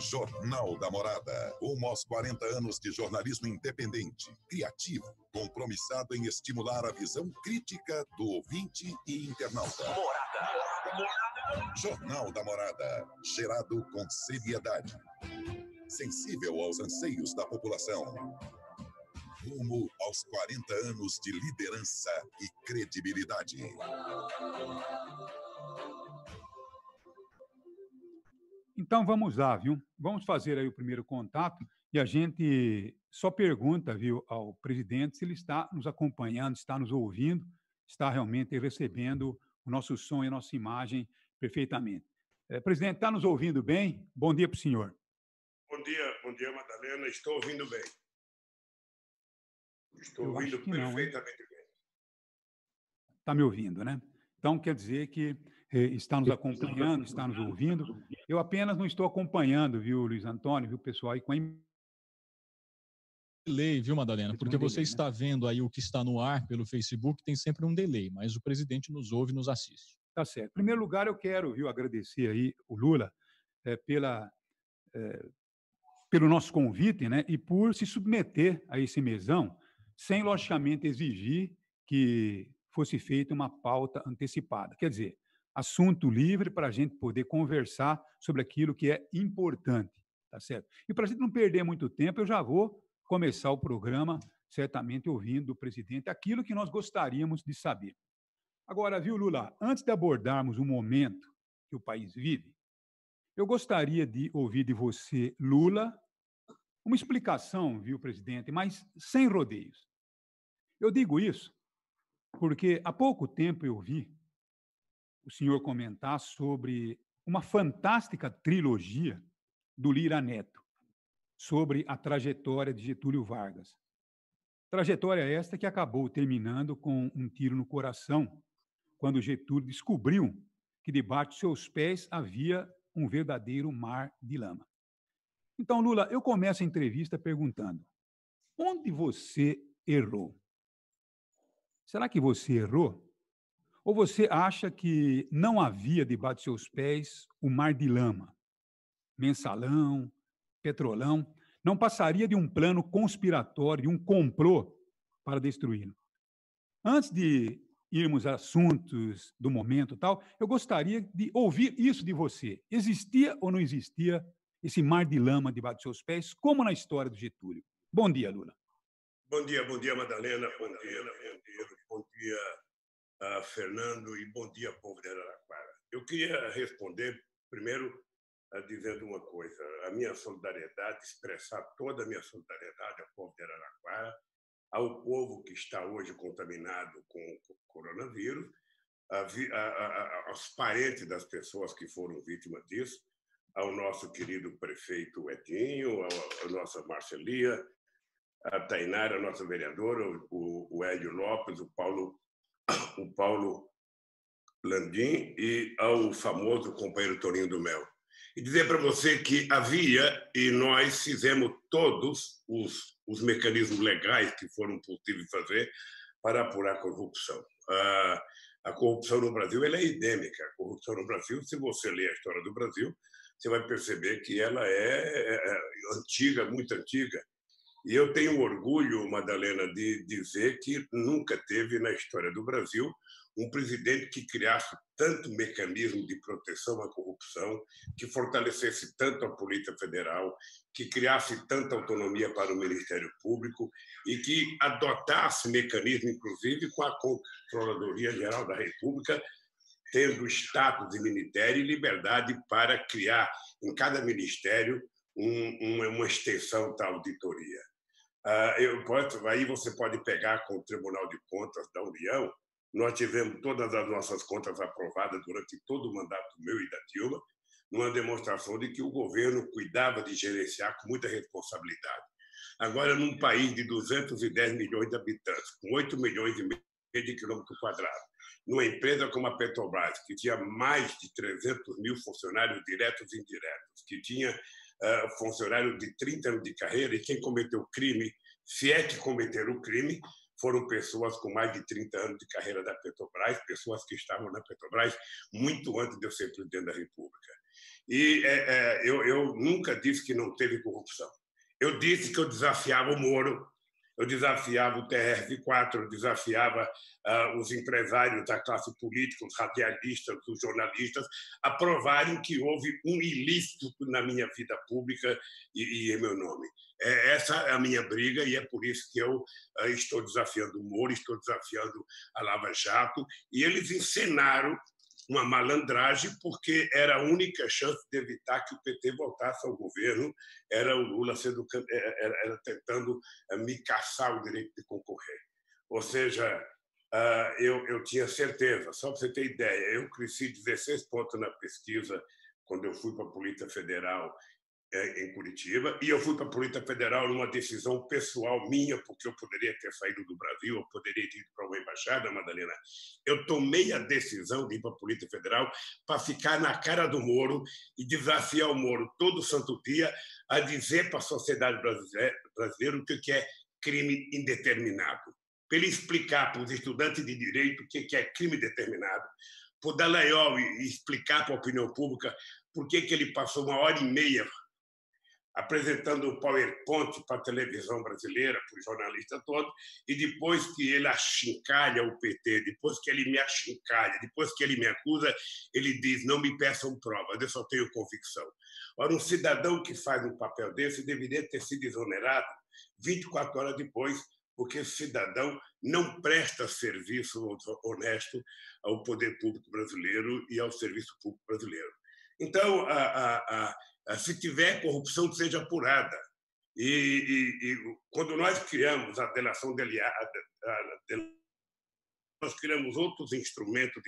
Jornal da Morada. Rumo aos 40 anos de jornalismo independente, criativo, compromissado em estimular a visão crítica do ouvinte e internauta. Morada. Jornal da Morada. Gerado com seriedade. Sensível aos anseios da população. Rumo aos 40 anos de liderança e credibilidade. Então vamos lá, viu? Vamos fazer aí o primeiro contato e a gente só pergunta, viu, ao presidente se ele está nos acompanhando, está nos ouvindo, está realmente recebendo o nosso som e a nossa imagem perfeitamente. Presidente, está nos ouvindo bem? Bom dia para o senhor. Bom dia, Madalena. Estou ouvindo bem. Estou Eu ouvindo acho que não, perfeitamente bem. Está me ouvindo, né? Então quer dizer que está nos acompanhando, está nos ouvindo. Eu apenas não estou acompanhando, viu, Luiz Antônio, viu, pessoal, aí com a delay, viu, Madalena? Porque você está vendo aí o que está no ar pelo Facebook, tem sempre um delay, mas o presidente nos ouve e nos assiste. Tá certo. Em primeiro lugar, eu quero, viu, agradecer aí o Lula pelo nosso convite, né, e por se submeter a esse mesão, sem, logicamente, exigir que fosse feita uma pauta antecipada. Quer dizer, assunto livre para a gente poder conversar sobre aquilo que é importante, tá certo? E para a gente não perder muito tempo, eu já vou começar o programa, certamente ouvindo do presidente aquilo que nós gostaríamos de saber. Agora, viu, Lula, antes de abordarmos o momento que o país vive, eu gostaria de ouvir de você, Lula, uma explicação, viu, presidente, mas sem rodeios. Eu digo isso porque há pouco tempo eu vi o senhor comentar sobre uma fantástica trilogia do Lira Neto, sobre a trajetória de Getúlio Vargas. Trajetória esta que acabou terminando com um tiro no coração, quando Getúlio descobriu que debaixo de seus pés havia um verdadeiro mar de lama. Então, Lula, eu começo a entrevista perguntando: onde você errou? Será que você errou? Ou você acha que não havia debaixo de seus pés o mar de lama? Mensalão, Petrolão, não passaria de um plano conspiratório, de um complô para destruí-lo. Antes de irmos a assuntos do momento tal, eu gostaria de ouvir isso de você. Existia ou não existia esse mar de lama debaixo de seus pés, como na história do Getúlio? Bom dia, Lula. Bom dia, Madalena. Bom dia, Fernando, e bom dia, povo de Araraquara. Eu queria responder primeiro dizendo uma coisa: a minha solidariedade, expressar toda a minha solidariedade ao povo de Araraquara, ao povo que está hoje contaminado com o coronavírus, aos parentes das pessoas que foram vítimas disso, ao nosso querido prefeito Edinho, à nossa Marcelia, a Tainara, a nossa vereadora, o Hélio Lopes, o Paulo Landim e ao famoso companheiro Toninho do Mel. E dizer para você que havia, e nós fizemos todos os mecanismos legais que foram possíveis fazer para apurar a corrupção. A corrupção no Brasil ela é endêmica. A corrupção no Brasil, se você ler a história do Brasil, você vai perceber que ela é antiga, muito antiga. E eu tenho orgulho, Madalena, de dizer que nunca teve na história do Brasil um presidente que criasse tanto mecanismo de proteção à corrupção, que fortalecesse tanto a Polícia Federal, que criasse tanta autonomia para o Ministério Público e que adotasse mecanismo, inclusive, com a Controladoria Geral da República, tendo status de ministério e liberdade para criar em cada ministério uma extensão da auditoria. Aí você pode pegar com o Tribunal de Contas da União. Nós tivemos todas as nossas contas aprovadas durante todo o mandato meu e da Dilma, numa demonstração de que o governo cuidava de gerenciar com muita responsabilidade. Agora, num país de 210 milhões de habitantes, com 8 milhões e meio de quilômetros quadrados, numa empresa como a Petrobras, que tinha mais de 300 mil funcionários diretos e indiretos, que tinha funcionários de 30 anos de carreira, e quem cometeu o crime, se é que cometeram o crime, foram pessoas com mais de 30 anos de carreira da Petrobras, pessoas que estavam na Petrobras muito antes de eu ser presidente da República. E eu nunca disse que não teve corrupção. Eu disse que eu desafiava o Moro, eu desafiava o TRF4, eu desafiava os empresários da classe política, os radialistas, os jornalistas, a provarem que houve um ilícito na minha vida pública e em meu nome. Essa é a minha briga e é por isso que eu estou desafiando o Moro, estou desafiando a Lava Jato, e eles encenaram uma malandragem, porque era a única chance de evitar que o PT voltasse ao governo, era o Lula era tentando me caçar o direito de concorrer. Ou seja, eu tinha certeza, só para você ter ideia, eu cresci 16 pontos na pesquisa quando eu fui para a Polícia Federal em Curitiba, e eu fui para a Polícia Federal numa decisão pessoal minha, porque eu poderia ter saído do Brasil, eu poderia ter ido para uma embaixada, Madalena. Eu tomei a decisão de ir para a Polícia Federal para ficar na cara do Moro e desafiar o Moro todo santo dia a dizer para a sociedade brasileira o que é crime indeterminado. Para ele explicar para os estudantes de direito o que é crime determinado, para o Dallagnol explicar para a opinião pública por que ele passou 1h30 apresentando um PowerPoint para a televisão brasileira, para os jornalistas todos, e depois que ele achincalha o PT, depois que ele me achincalha, depois que ele me acusa, ele diz, não me peçam provas, eu só tenho convicção. Ora, um cidadão que faz um papel desse deveria ter sido exonerado 24 horas depois, porque esse cidadão não presta serviço honesto ao poder público brasileiro e ao serviço público brasileiro. Então, se tiver corrupção, que seja apurada. E quando nós criamos a delação nós criamos outros instrumentos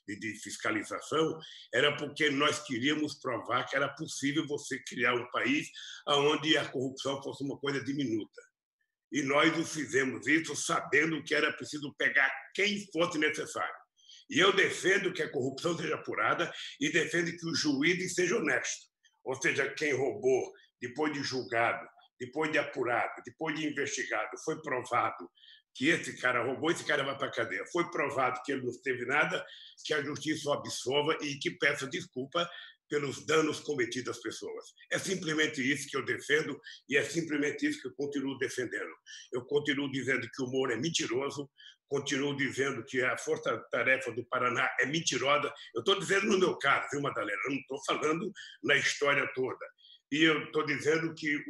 de fiscalização, era porque nós queríamos provar que era possível você criar um país onde a corrupção fosse uma coisa diminuta. E nós fizemos isso sabendo que era preciso pegar quem fosse necessário. E eu defendo que a corrupção seja apurada e defendo que os juízes sejam honestos. Ou seja, quem roubou, depois de julgado, depois de apurado, depois de investigado, foi provado que esse cara roubou, esse cara vai para a cadeia. Foi provado que ele não teve nada, que a justiça o absolva e que peça desculpa pelos danos cometidos às pessoas. É simplesmente isso que eu defendo e é simplesmente isso que eu continuo defendendo. Eu continuo dizendo que o Moro é mentiroso, continuo dizendo que a Força-Tarefa do Paraná é mentirosa. Eu estou dizendo no meu caso, viu, Madalena? Eu não estou falando na história toda. E eu estou dizendo que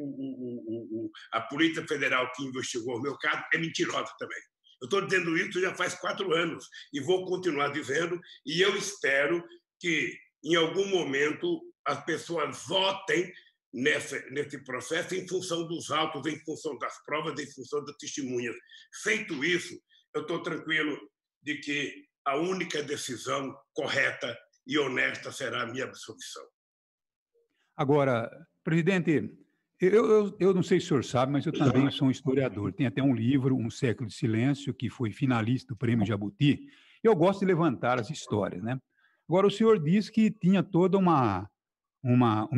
a Polícia Federal que investigou o meu caso é mentirosa também. Eu estou dizendo isso já faz 4 anos e vou continuar dizendo, e eu espero que, em algum momento, as pessoas votem nesse processo em função dos autos, em função das provas, em função das testemunhas. Feito isso, eu estou tranquilo de que a única decisão correta e honesta será a minha absolvição. Agora, presidente, eu não sei se o senhor sabe, mas eu também sou um historiador. Tem até um livro, Um Século de Silêncio, que foi finalista do Prêmio Jabuti. Eu gosto de levantar as histórias, né? Agora, o senhor disse que tinha toda uma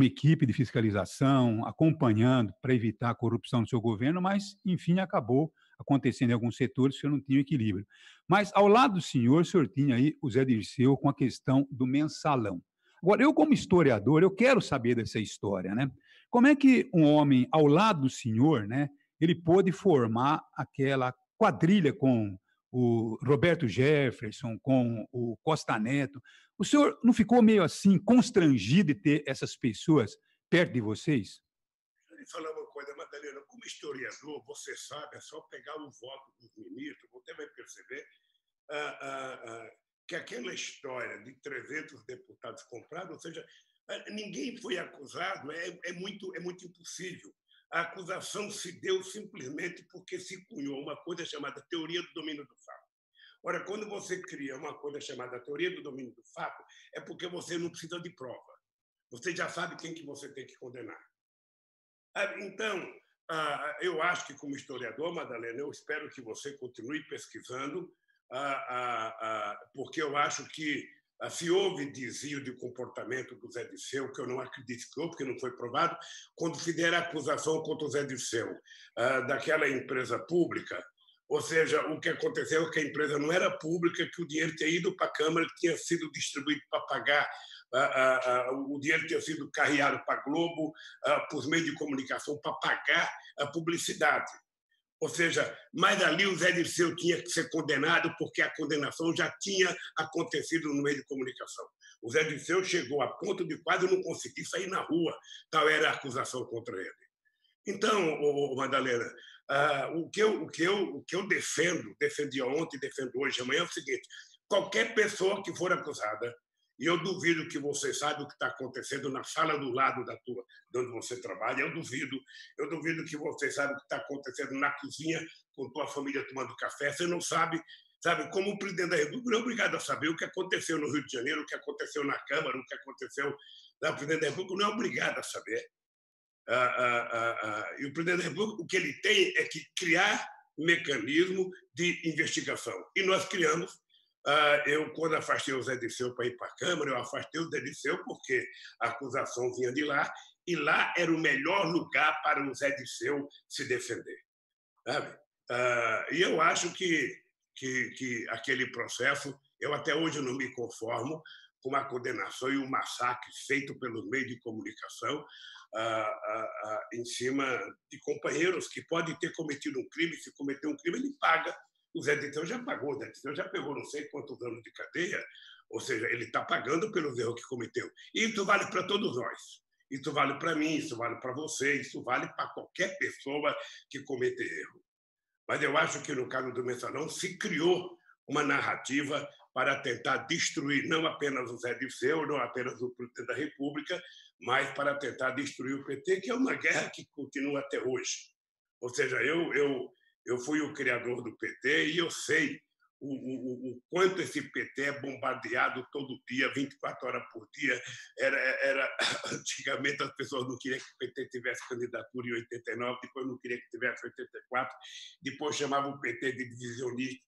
equipe de fiscalização acompanhando para evitar a corrupção no seu governo, mas, enfim, acabou acontecendo em alguns setores que o senhor não tinha equilíbrio. Mas, ao lado do senhor tinha aí o Zé Dirceu com a questão do mensalão. Agora, eu, como historiador, eu quero saber dessa história, né? Como é que um homem ao lado do senhor, né, ele pôde formar aquela quadrilha com o Roberto Jefferson, com o Costa Neto? O senhor não ficou meio assim constrangido de ter essas pessoas perto de vocês? Deixa eu falar uma coisa, Madalena. Como historiador, você sabe, é só pegar o voto dos ministros, você vai perceber que aquela história de 300 deputados comprados, ou seja, ninguém foi acusado, é muito impossível. A acusação se deu simplesmente porque se cunhou uma coisa chamada teoria do domínio do fato. Ora, quando você cria uma coisa chamada teoria do domínio do fato, é porque você não precisa de prova. Você já sabe quem que você tem que condenar. Então, eu acho que, como historiador, Madalena, eu espero que você continue pesquisando, porque eu acho que se houve desvio de comportamento do Zé Dirceu, que eu não acredito que houve, porque não foi provado, quando fizeram a acusação contra o Zé Dirceu daquela empresa pública, ou seja, o que aconteceu é que a empresa não era pública, que o dinheiro tinha ido para a Câmara, que tinha sido distribuído para pagar o dinheiro tinha sido carreado para a Globo, para os meios de comunicação, para pagar a publicidade. Ou seja, mas ali o Zé Dirceu tinha que ser condenado porque a condenação já tinha acontecido no meio de comunicação. O Zé Dirceu chegou a ponto de quase não conseguir sair na rua, tal era a acusação contra ele. Então, Madalena, o que eu defendi ontem, defendo hoje, amanhã é o seguinte: qualquer pessoa que for acusada, e eu duvido que você saiba o que está acontecendo na sala do lado de onde você trabalha, eu duvido que você saiba o que está acontecendo na cozinha com tua família tomando café, você não sabe, como o presidente da República não é obrigado a saber o que aconteceu no Rio de Janeiro, o que aconteceu na Câmara, o que aconteceu, o presidente da República não é obrigado a saber. E o presidente da República, o que ele tem é que criar mecanismo de investigação. E nós criamos. Eu, quando afastei o Zé Dirceu para ir para a Câmara, eu afastei o Zé Dirceu porque a acusação vinha de lá, e lá era o melhor lugar para o Zé Dirceu se defender. Sabe? E eu acho que aquele processo, eu até hoje não me conformo com a condenação e o massacre feito pelos meios de comunicação em cima de companheiros que podem ter cometido um crime. Se cometer um crime, ele paga. O Zé Dirceu já pagou, o Zé Dirceu já pegou não sei quantos anos de cadeia, ou seja, ele está pagando pelos erros que cometeu. E isso vale para todos nós. Isso vale para mim, isso vale para você, isso vale para qualquer pessoa que cometa erro. Mas eu acho que, no caso do Mensalão, se criou uma narrativa para tentar destruir não apenas o Zé Dirceu, não apenas o presidente da República, mas para tentar destruir o PT, que é uma guerra que continua até hoje. Ou seja, eu fui o criador do PT e eu sei o quanto esse PT é bombardeado todo dia, 24 horas por dia. Antigamente as pessoas não queriam que o PT tivesse candidatura em 89, depois não queriam que tivesse em 84, depois chamavam o PT de divisionista,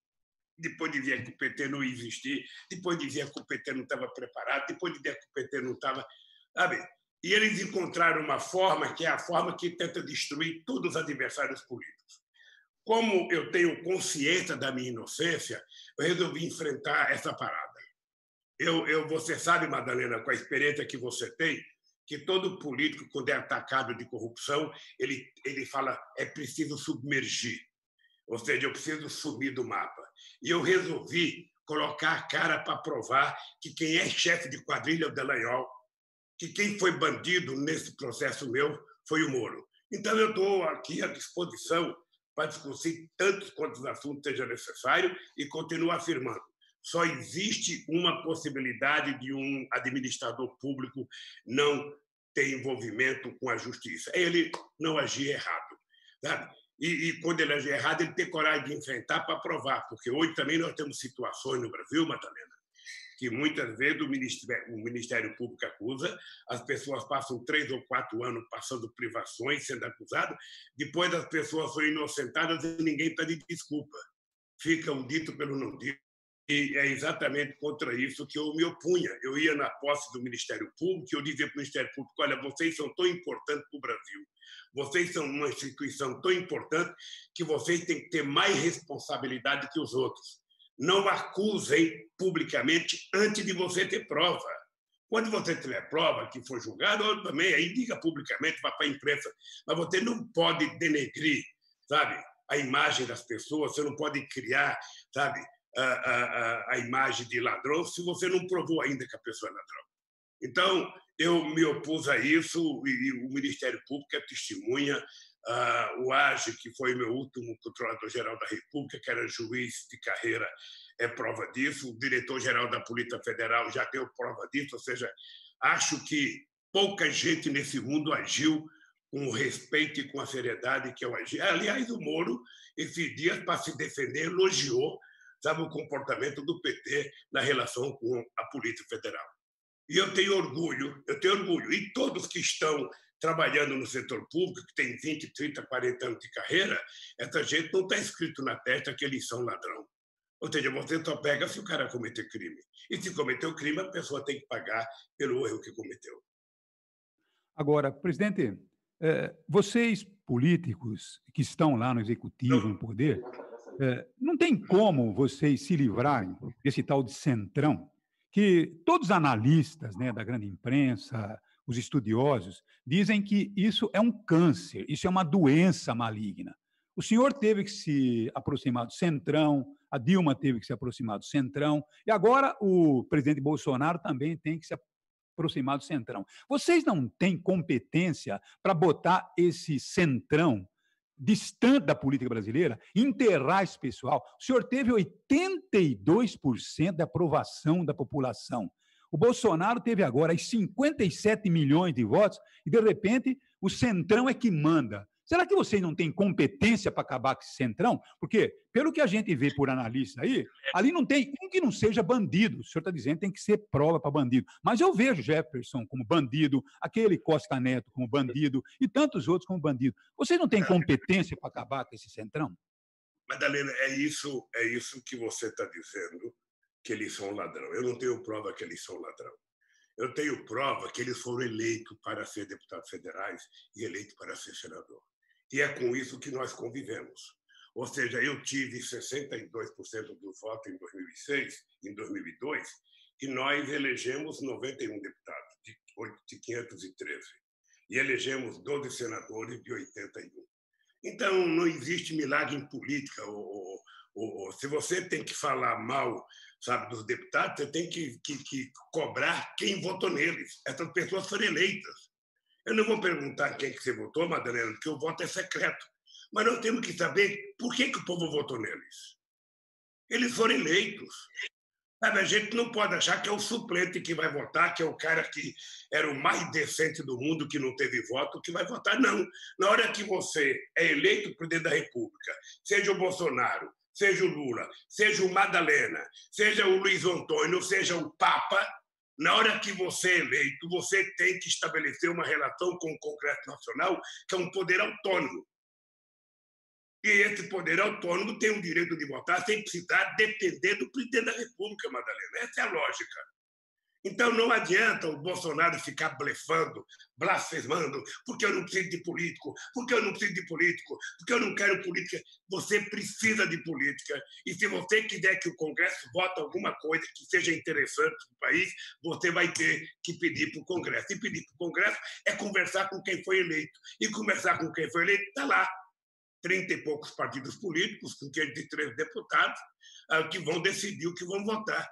depois dizia que o PT não existia, depois dizia que o PT não estava preparado, depois dizia que o PT não estava... Sabe? E eles encontraram uma forma que é a forma que tenta destruir todos os adversários políticos. Como eu tenho consciência da minha inocência, eu resolvi enfrentar essa parada. Você sabe, Madalena, com a experiência que você tem, que todo político, quando é atacado de corrupção, ele fala, é preciso submergir. Ou seja, eu preciso sumir do mapa. E eu resolvi colocar a cara para provar que quem é chefe de quadrilha é o Dallagnol, que quem foi bandido nesse processo meu foi o Moro. Então, eu estou aqui à disposição para discutir tantos quantos assuntos seja necessário e continuo afirmando, só existe uma possibilidade de um administrador público não ter envolvimento com a justiça, é ele não agir errado. Sabe? E quando ele agir errado, ele tem coragem de enfrentar para provar, porque hoje também nós temos situações no Brasil, Madalena, que muitas vezes o Ministério Público acusa, as pessoas passam 3 ou 4 anos passando privações, sendo acusadas, depois as pessoas são inocentadas e ninguém pede desculpa. Fica o dito pelo não dito. E é exatamente contra isso que eu me opunha. Eu ia na posse do Ministério Público e eu dizia para o Ministério Público, olha, vocês são tão importantes para o Brasil, vocês são uma instituição tão importante que vocês têm que ter mais responsabilidade que os outros. Não acusem publicamente antes de você ter prova. Quando você tiver prova que foi julgado, também aí diga publicamente, vá para a imprensa. Mas você não pode denegrir, sabe, a imagem das pessoas, você não pode criar, sabe, a imagem de ladrão se você não provou ainda que a pessoa é ladrão. Então, eu me opus a isso e o Ministério Público é testemunha. O AGE, que foi meu último controlador-geral da República, que era juiz de carreira, é prova disso. O diretor-geral da Polícia Federal já deu prova disso. Ou seja, acho que pouca gente nesse mundo agiu com o respeito e com a seriedade que eu agi. Aliás, o Moro, esses dias, para se defender, elogiou, sabe, o comportamento do PT na relação com a Polícia Federal. E eu tenho orgulho. E todos que estão trabalhando no setor público, que tem 20, 30, 40 anos de carreira, essa gente não está escrito na testa que eles são ladrão. Ou seja, você só pega se o cara cometer crime. E se cometeu crime, a pessoa tem que pagar pelo erro que cometeu. Agora, presidente, vocês políticos que estão lá no executivo, no poder, não tem como vocês se livrarem desse tal de centrão que todos os analistas, né, da grande imprensa, os estudiosos, dizem que isso é um câncer, isso é uma doença maligna. O senhor teve que se aproximar do Centrão, a Dilma teve que se aproximar do Centrão, e agora o presidente Bolsonaro também tem que se aproximar do Centrão. Vocês não têm competência para botar esse Centrão distante da política brasileira, enterrar esse pessoal? O senhor teve 82% de aprovação da população. O Bolsonaro teve agora 57 milhões de votos e, de repente, o Centrão é que manda. Será que vocês não têm competência para acabar com esse Centrão? Porque, pelo que a gente vê por analista aí, ali não tem um que não seja bandido. O senhor está dizendo que tem que ser prova para bandido. Mas eu vejo Jefferson como bandido, aquele Costa Neto como bandido e tantos outros como bandido. Vocês não têm competência para acabar com esse Centrão? Madalena, é isso que você está dizendo, que eles são ladrão. Eu não tenho prova que eles são ladrão. Eu tenho prova que eles foram eleitos para ser deputados federais e eleitos para ser senador. E é com isso que nós convivemos. Ou seja, eu tive 62% do voto em 2006, em 2002, e nós elegemos 91 deputados, de 513. E elegemos 12 senadores de 81. Então, não existe milagre em política. Se você tem que falar mal, sabe, dos deputados, você tem que cobrar quem votou neles. Essas pessoas foram eleitas. Eu não vou perguntar quem que você votou, Madalena, porque o voto é secreto. Mas nós temos que saber por que o povo votou neles. Eles foram eleitos. Sabe, a gente não pode achar que é o suplente que vai votar, que é o cara que era o mais decente do mundo, que não teve voto, que vai votar. Não. Na hora que você é eleito presidente da República, seja o Bolsonaro, seja o Lula, seja o Madalena, seja o Luiz Antônio, seja o Papa, na hora que você é eleito, você tem que estabelecer uma relação com o Congresso Nacional, que é um poder autônomo. E esse poder autônomo tem o direito de votar sem precisar depender do presidente da República, Madalena. Essa é a lógica. Então, não adianta o Bolsonaro ficar blefando, blasfemando, porque eu não preciso de político, porque eu não preciso de político, porque eu não quero política. Você precisa de política. E se você quiser que o Congresso vote alguma coisa que seja interessante para o país, você vai ter que pedir para o Congresso. E pedir para o Congresso é conversar com quem foi eleito. E conversar com quem foi eleito está lá. 30 e poucos partidos políticos, com 503 deputados, que vão decidir o que vão votar.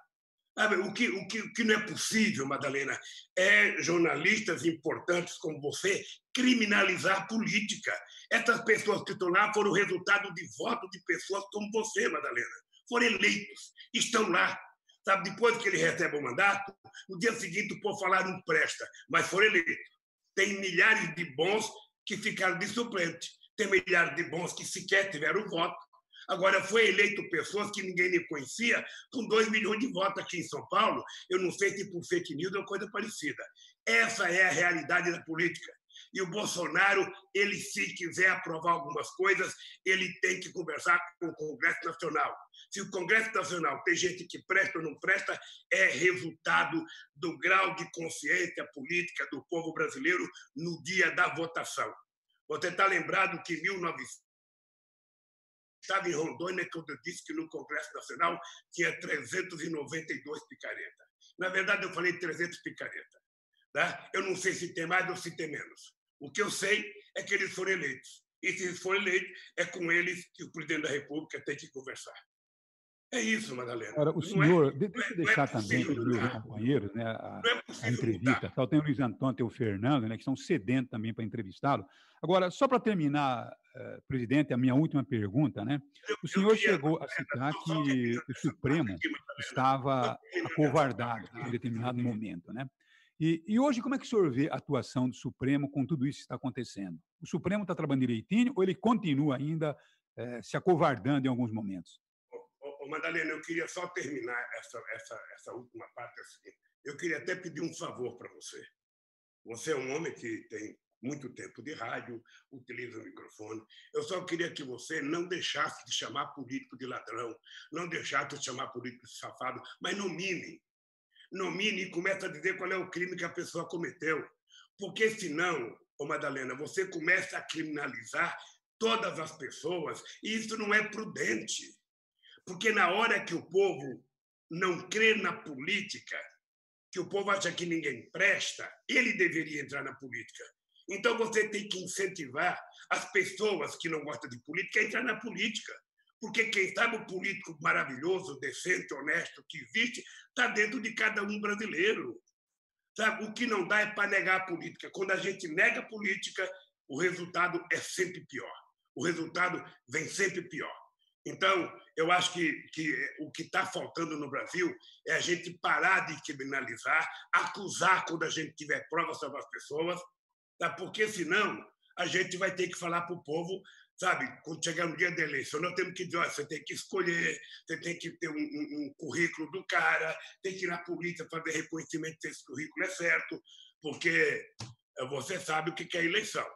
O que não é possível, Madalena, é jornalistas importantes como você criminalizar a política. Essas pessoas que estão lá foram resultado de voto de pessoas como você, Madalena. Foram eleitos, estão lá. Sabe, depois que ele recebe o mandato, no dia seguinte o povo falar não presta, mas foram eleitos. Tem milhares de bons que ficaram de suplente. Tem milhares de bons que sequer tiveram voto. Agora, foi eleito pessoas que ninguém nem conhecia, com 2 milhões de votos aqui em São Paulo. Eu não sei se por fake news ou coisa parecida. Essa é a realidade da política. E o Bolsonaro, ele, se quiser aprovar algumas coisas, ele tem que conversar com o Congresso Nacional. Se o Congresso Nacional tem gente que presta ou não presta, é resultado do grau de consciência política do povo brasileiro no dia da votação. Você está lembrado que em 1900 estava em Rondônia, quando eu disse que no Congresso Nacional tinha 392 picaretas. Na verdade, eu falei 300 picaretas. Tá? Eu não sei se tem mais ou se tem menos. O que eu sei é que eles foram eleitos. E se eles forem eleitos, é com eles que o presidente da República tem que conversar. É isso, Madalena. Agora, o senhor, deixa eu deixar também para os meus companheiros, né, a entrevista. Só tem o Luiz Antônio, tem o Fernando, né, que estão sedentos também para entrevistá-lo. Agora, só para terminar, presidente, a minha última pergunta, né? O senhor chegou a citar que o Supremo estava acovardado em determinado momento, né? E hoje, como é que o senhor vê a atuação do Supremo com tudo isso que está acontecendo? O Supremo está trabalhando direitinho ou ele continua ainda se acovardando em alguns momentos? Madalena, eu queria só terminar essa última parte assim. Eu queria até pedir um favor para você. Você é um homem que tem muito tempo de rádio, utiliza o microfone. Eu só queria que você não deixasse de chamar político de ladrão, não deixasse de chamar político de safado, mas nomine. Nomine e comece a dizer qual é o crime que a pessoa cometeu. Porque senão, Madalena, você começa a criminalizar todas as pessoas e isso não é prudente. Porque na hora que o povo não crê na política, que o povo acha que ninguém presta, ele deveria entrar na política. Então, você tem que incentivar as pessoas que não gostam de política a entrar na política. Porque quem sabe o político maravilhoso, decente, honesto que existe, está dentro de cada um brasileiro. Sabe? O que não dá é para negar a política. Quando a gente nega a política, o resultado é sempre pior. O resultado vem sempre pior. Então, eu acho que o que está faltando no Brasil é a gente parar de criminalizar, acusar quando a gente tiver provas sobre as pessoas, tá? Porque, senão, a gente vai ter que falar para o povo, sabe, quando chegar no dia da eleição, nós temos que dizer, olha, você tem que escolher, você tem que ter um currículo do cara, tem que ir na polícia fazer reconhecimento se esse currículo é certo, porque você sabe o que é eleição.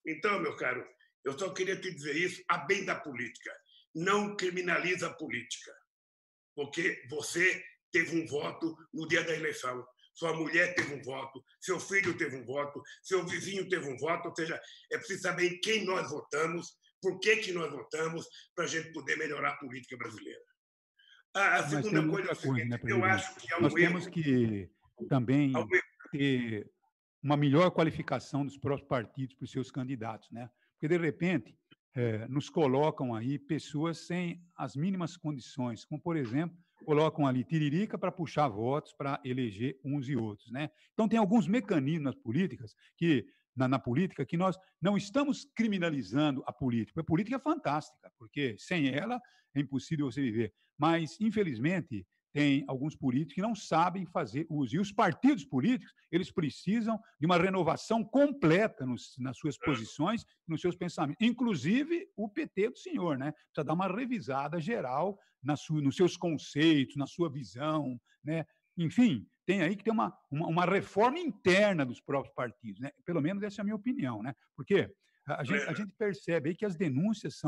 Então, meu caro, eu só queria te dizer isso a bem da política. Não criminaliza a política, porque você teve um voto no dia da eleição, sua mulher teve um voto, seu filho teve um voto, seu vizinho teve um voto, ou seja, é preciso saber em quem nós votamos, por que nós votamos, para a gente poder melhorar a política brasileira. A segunda coisa é o seguinte, né, eu acho que há um nós erro... temos que também ter uma melhor qualificação dos próprios partidos para os seus candidatos, né? Porque, de repente, nos colocam aí pessoas sem as mínimas condições, como, por exemplo, colocam ali tiririca para puxar votos para eleger uns e outros, né? Então, tem alguns mecanismos políticas que, na política que nós não estamos criminalizando a política. A política é fantástica, porque sem ela é impossível você viver. Mas, infelizmente, tem alguns políticos que não sabem fazer uso. E os partidos políticos, eles precisam de uma renovação completa nas suas posições, nos seus pensamentos. Inclusive o PT do senhor, né? Precisa dar uma revisada geral nos seus conceitos, na sua visão, né? Enfim, tem aí que ter uma reforma interna dos próprios partidos, né? Pelo menos essa é a minha opinião, né? Porque a gente percebe aí que as denúncias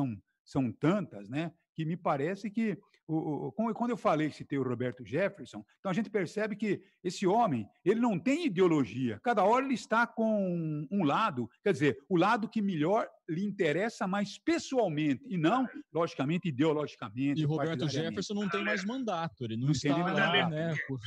são tantas, né? Que me parece que, quando eu falei que citei o Roberto Jefferson, então a gente percebe que esse homem, ele não tem ideologia. Cada hora ele está com um lado, quer dizer, o lado que melhor lhe interessa mais pessoalmente, e não, logicamente, ideologicamente. E Roberto Jefferson não tem mais mandato, ele não está lá, né, por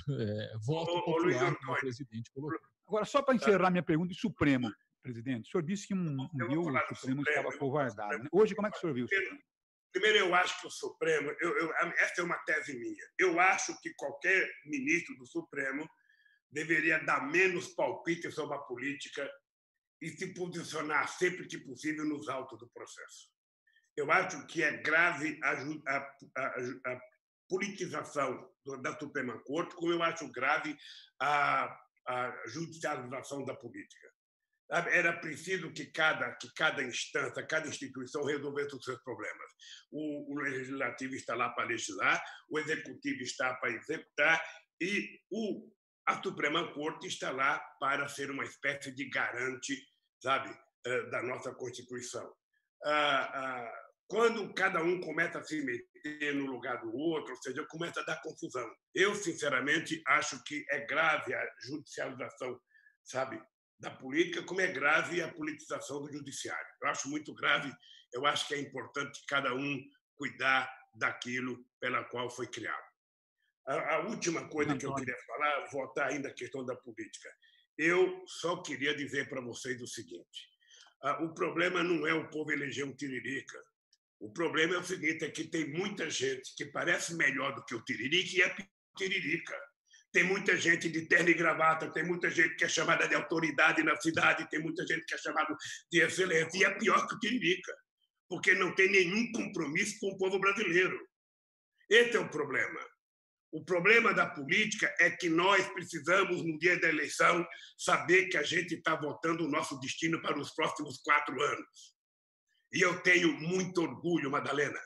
voto popular, como o presidente colocou. Agora, só para encerrar minha pergunta, de Supremo, presidente, o senhor disse que um dia o Supremo estava covardado, né? Hoje, como é que o senhor viu o Supremo? Primeiro, eu acho que o Supremo... essa é uma tese minha. Eu acho que qualquer ministro do Supremo deveria dar menos palpite sobre a política e se posicionar sempre que possível nos autos do processo. Eu acho que é grave a politização da Suprema Corte, como eu acho grave a judicialização da política. Era preciso que cada instância, cada instituição resolvesse os seus problemas. O legislativo está lá para legislar, o executivo está para executar e a Suprema Corte está lá para ser uma espécie de garante, sabe, da nossa Constituição. Quando cada um começa a se meter no lugar do outro, ou seja, começa a dar confusão. Eu, sinceramente, acho que é grave a judicialização, sabe, da política, como é grave a politização do judiciário. Eu acho muito grave, eu acho que é importante cada um cuidar daquilo pela qual foi criado. A última coisa que eu queria falar, voltar ainda à questão da política. Eu só queria dizer para vocês o seguinte, o problema não é o povo eleger um tiririca, o problema é o seguinte, é que tem muita gente que parece melhor do que o tiririca e é tiririca. Tem muita gente de terno e gravata, tem muita gente que é chamada de autoridade na cidade, tem muita gente que é chamada de excelência, e é pior que o tiririca, porque não tem nenhum compromisso com o povo brasileiro. Esse é o problema. O problema da política é que nós precisamos, no dia da eleição, saber que a gente está votando o nosso destino para os próximos 4 anos. E eu tenho muito orgulho, Madalena.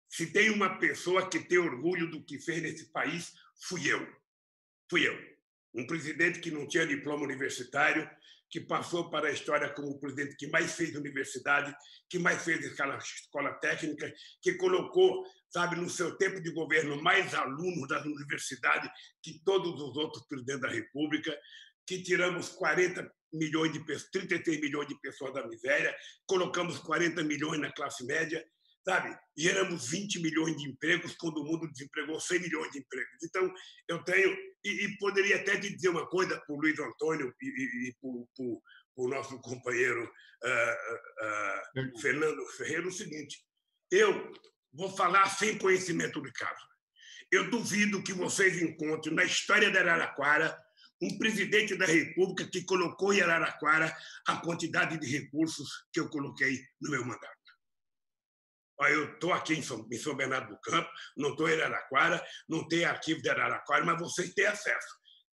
Se tem uma pessoa que tem orgulho do que fez nesse país, fui eu. Um presidente que não tinha diploma universitário, que passou para a história como o presidente que mais fez universidade, que mais fez escola técnica, que colocou, sabe, no seu tempo de governo, mais alunos das universidades que todos os outros presidentes da República, que tiramos 36 milhões de pessoas da miséria, colocamos 40 milhões na classe média. sabe? Geramos 20 milhões de empregos quando o mundo desempregou 100 milhões de empregos. Então, eu tenho... E poderia até te dizer uma coisa para o Luiz Antônio e para o nosso companheiro Fernando Ferreira, o seguinte: eu vou falar sem conhecimento de causa. Eu duvido que vocês encontrem na história de Araraquara um presidente da República que colocou em Araraquara a quantidade de recursos que eu coloquei no meu mandato. Eu estou aqui em São Bernardo do Campo, não estou em Araraquara, não tem arquivo de Araraquara, mas vocês têm acesso.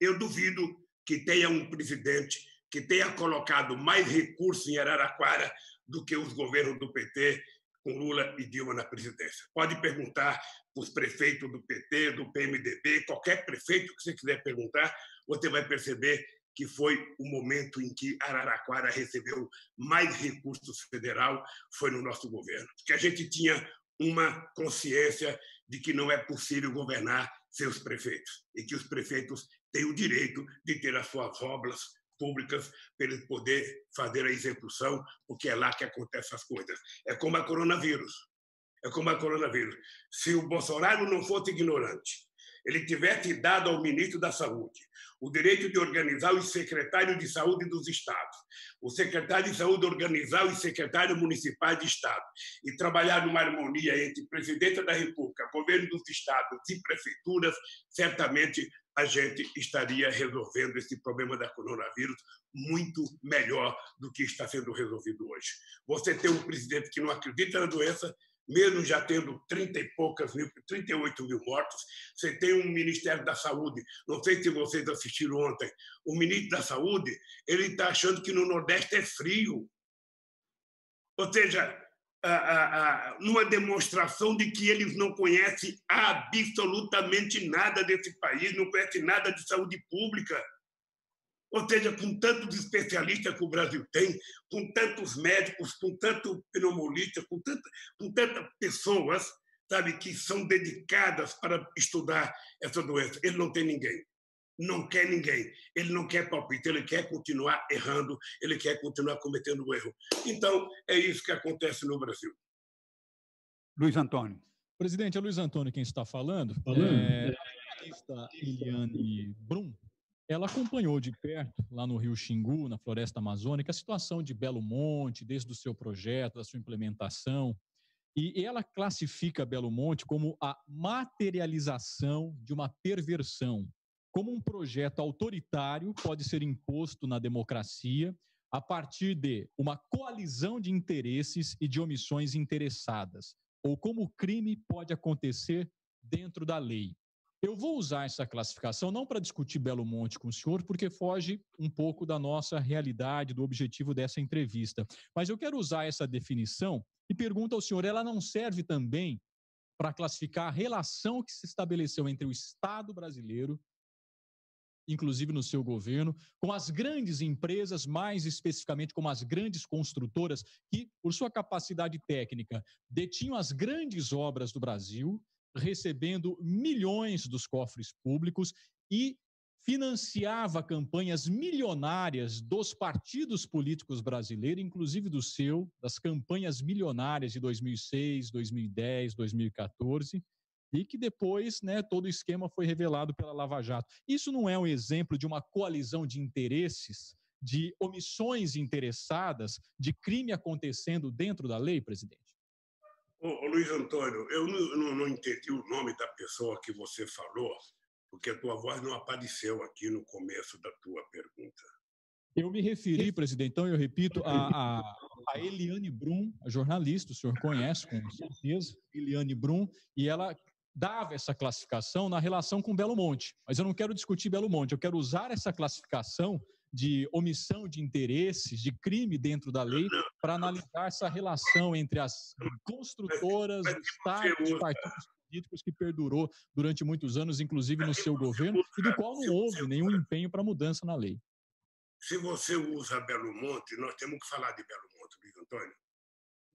Eu duvido que tenha um presidente que tenha colocado mais recursos em Araraquara do que os governos do PT, com Lula e Dilma na presidência. Pode perguntar para os prefeitos do PT, do PMDB, qualquer prefeito que você quiser perguntar, você vai perceber que foi o momento em que Araraquara recebeu mais recursos federal, foi no nosso governo. Porque a gente tinha uma consciência de que não é possível governar sem os prefeitos, e que os prefeitos têm o direito de ter as suas obras públicas para eles poder fazer a execução, porque é lá que acontecem as coisas. É como a coronavírus. É como a coronavírus. Se o Bolsonaro não fosse ignorante, ele tivesse dado ao ministro da Saúde o direito de organizar os secretários de saúde dos estados, o secretário de saúde organizar os secretários municipais de estado e trabalhar numa harmonia entre presidente da República, governo dos estados e prefeituras, certamente a gente estaria resolvendo esse problema da coronavírus muito melhor do que está sendo resolvido hoje. Você tem um presidente que não acredita na doença, mesmo já tendo 38 mil mortos, você tem um Ministério da Saúde, não sei se vocês assistiram ontem, o ministro da Saúde, ele está achando que no Nordeste é frio. Ou seja, numa demonstração de que eles não conhecem absolutamente nada desse país, não conhecem nada de saúde pública. Ou seja, com tantos especialistas que o Brasil tem, com tantos médicos, com tanto pneumologista, com tantas pessoas, sabe, que são dedicadas para estudar essa doença. Ele não tem ninguém. Não quer ninguém. Ele não quer palpite, ele quer continuar errando, ele quer continuar cometendo o erro. Então, é isso que acontece no Brasil. Luiz Antônio. Presidente, é Luiz Antônio quem está falando. A jornalista Eliane Brum, ela acompanhou de perto, lá no Rio Xingu, na Floresta Amazônica, a situação de Belo Monte, desde o seu projeto, da sua implementação, e ela classifica Belo Monte como a materialização de uma perversão, como um projeto autoritário pode ser imposto na democracia a partir de uma coalizão de interesses e de omissões interessadas, ou como o crime pode acontecer dentro da lei. Eu vou usar essa classificação não para discutir Belo Monte com o senhor, porque foge um pouco da nossa realidade, do objetivo dessa entrevista. Mas eu quero usar essa definição e pergunto ao senhor, ela não serve também para classificar a relação que se estabeleceu entre o Estado brasileiro, inclusive no seu governo, com as grandes empresas, mais especificamente como as grandes construtoras, que, por sua capacidade técnica, detinham as grandes obras do Brasil, recebendo milhões dos cofres públicos e financiava campanhas milionárias dos partidos políticos brasileiros, inclusive do seu, das campanhas milionárias de 2006, 2010, 2014, e que depois, todo o esquema foi revelado pela Lava Jato. Isso não é um exemplo de uma coalizão de interesses, de omissões interessadas, de crime acontecendo dentro da lei, presidente? Ô, Luiz Antônio, eu não entendi o nome da pessoa que você falou, porque a tua voz não apareceu aqui no começo da tua pergunta. Eu me referi, presidente, então eu repito, a Eliane Brum, a jornalista, o senhor conhece com certeza, Eliane Brum, e ela dava essa classificação na relação com Belo Monte. Mas eu não quero discutir Belo Monte, eu quero usar essa classificação de omissão de interesses, de crime dentro da lei, para analisar essa relação entre as construtoras, o Estado e os partidos políticos que perdurou durante muitos anos, inclusive no seu governo, e do qual não houve nenhum empenho para mudança na lei. Se você usa Belo Monte, nós temos que falar de Belo Monte, Luiz Antônio,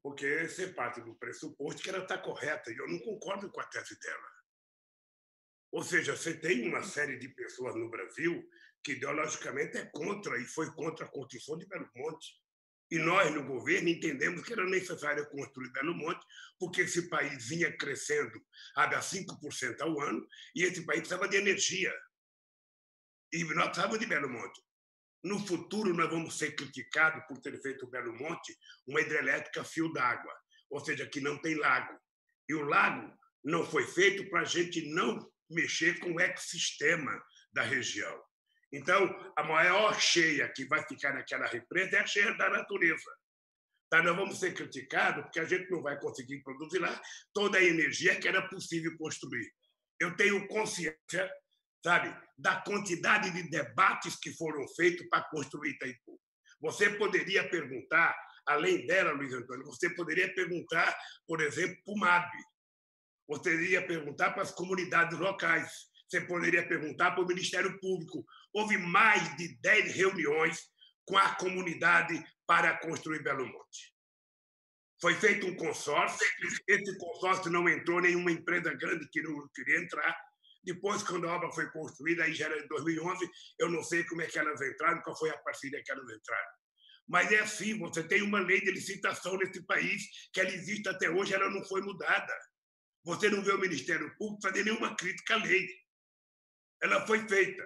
porque você parte do pressuposto que ela está correta, e eu não concordo com a tese dela. Ou seja, você tem uma série de pessoas no Brasil que ideologicamente é contra, e foi contra a construção de Belo Monte. E nós, no governo, entendemos que era necessário construir Belo Monte, porque esse país vinha crescendo a 5% ao ano, e esse país precisava de energia. E nós precisávamos de Belo Monte. No futuro, nós vamos ser criticados por ter feito o Belo Monte uma hidrelétrica fio d'água, ou seja, que não tem lago. E o lago não foi feito para a gente não mexer com o ecossistema da região. Então, a maior cheia que vai ficar naquela represa é a cheia da natureza. Tá? Nós vamos ser criticados porque a gente não vai conseguir produzir lá toda a energia que era possível construir. Eu tenho consciência, sabe, da quantidade de debates que foram feitos para construir Itaipu. Você poderia perguntar, além dela, Luiz Antônio, você poderia perguntar, por exemplo, para o MAB. Você poderia perguntar para as comunidades locais. Você poderia perguntar para o Ministério Público. Houve mais de 10 reuniões com a comunidade para construir Belo Monte. Foi feito um consórcio, esse consórcio não entrou nenhuma empresa grande que não queria entrar. Depois, quando a obra foi construída, aí já era em 2011, eu não sei como é que elas entraram, qual foi a parceria que elas entraram. Mas é assim, você tem uma lei de licitação nesse país, que ela existe até hoje, ela não foi mudada. Você não vê o Ministério Público fazer nenhuma crítica à lei. Ela foi feita.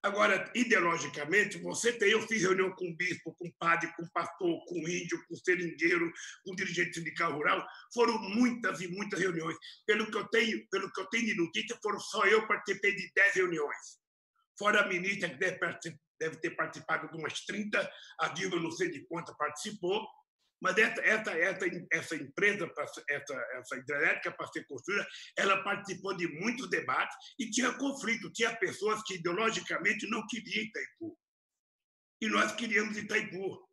Agora, ideologicamente, eu fiz reunião com o bispo, com o padre, com o pastor, com o índio, com o seringueiro, com o dirigente sindical rural. Foram muitas e muitas reuniões. Pelo que eu tenho de notícia, foram só eu participei de 10 reuniões. Fora a ministra, que deve ter participado de umas 30, a Dilma, não sei de quantas, participou. Mas essa empresa, essa hidrelétrica para ser construída, ela participou de muitos debates e tinha conflito, tinha pessoas que ideologicamente não queriam Itaipu. E nós queríamos Itaipu.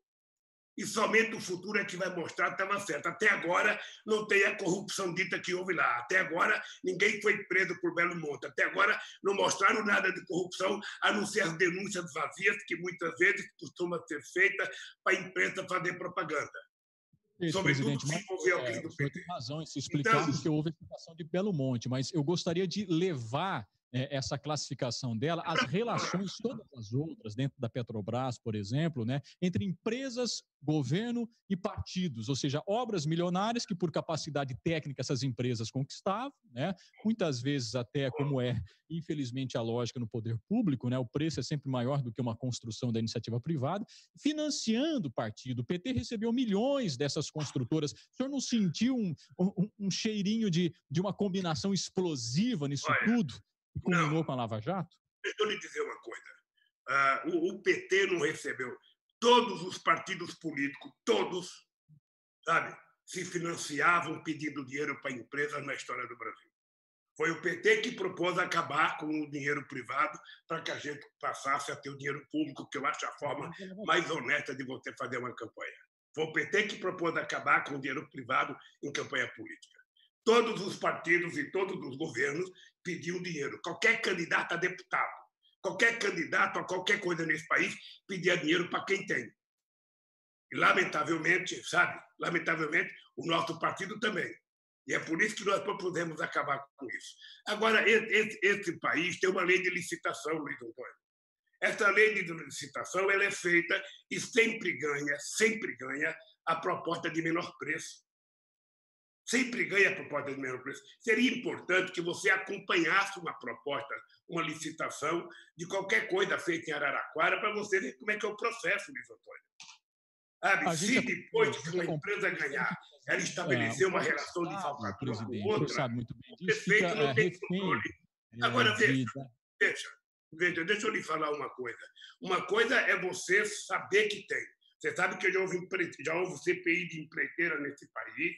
E somente o futuro é que vai mostrar que estava certo. Até agora não tem a corrupção dita que houve lá. Até agora ninguém foi preso por Belo Monte. Até agora não mostraram nada de corrupção, a não ser as denúncias vazias que muitas vezes costumam ser feitas para a imprensa fazer propaganda. Sobretudo se envolver alguém do PT. Tem razão em se explicar porque houve a situação de Belo Monte, mas eu gostaria de levar essa classificação dela às relações todas as outras dentro da Petrobras, por exemplo, né, entre empresas, governo e partidos, ou seja, obras milionárias que por capacidade técnica essas empresas conquistavam, né, muitas vezes até como infelizmente a lógica no poder público, né, o preço é sempre maior do que uma construção da iniciativa privada, financiando o partido. O PT recebeu milhões dessas construtoras. O senhor não sentiu um cheirinho de uma combinação explosiva nisso tudo? E culminou com a Lava Jato? Deixa eu lhe dizer uma coisa. O PT não recebeu. Todos os partidos políticos, todos, sabe, se financiavam pedindo dinheiro para empresas na história do Brasil. Foi o PT que propôs acabar com o dinheiro privado para que a gente passasse a ter o dinheiro público, que eu acho a forma mais honesta de você fazer uma campanha. Foi o PT que propôs acabar com o dinheiro privado em campanha política. Todos os partidos e todos os governos pediam dinheiro. Qualquer candidato a deputado, qualquer candidato a qualquer coisa nesse país pedia dinheiro para quem tem. E, lamentavelmente, o nosso partido também. E é por isso que nós propusemos acabar com isso. Agora, esse país tem uma lei de licitação, Luiz Antônio. Essa lei de licitação ela é feita e sempre ganha a proposta de menor preço. Sempre ganha a proposta de menor preço. Seria importante que você acompanhasse uma proposta, uma licitação de qualquer coisa feita em Araraquara para você ver como é que é o processo, Luiz Antônio. Se depois que uma empresa ganhar, ela estabelecer uma relação de favor com outra, o prefeito não tem controle. Agora, veja, deixa eu lhe falar uma coisa. Uma coisa é você saber que tem. Você sabe que já houve CPI de empreiteira nesse país.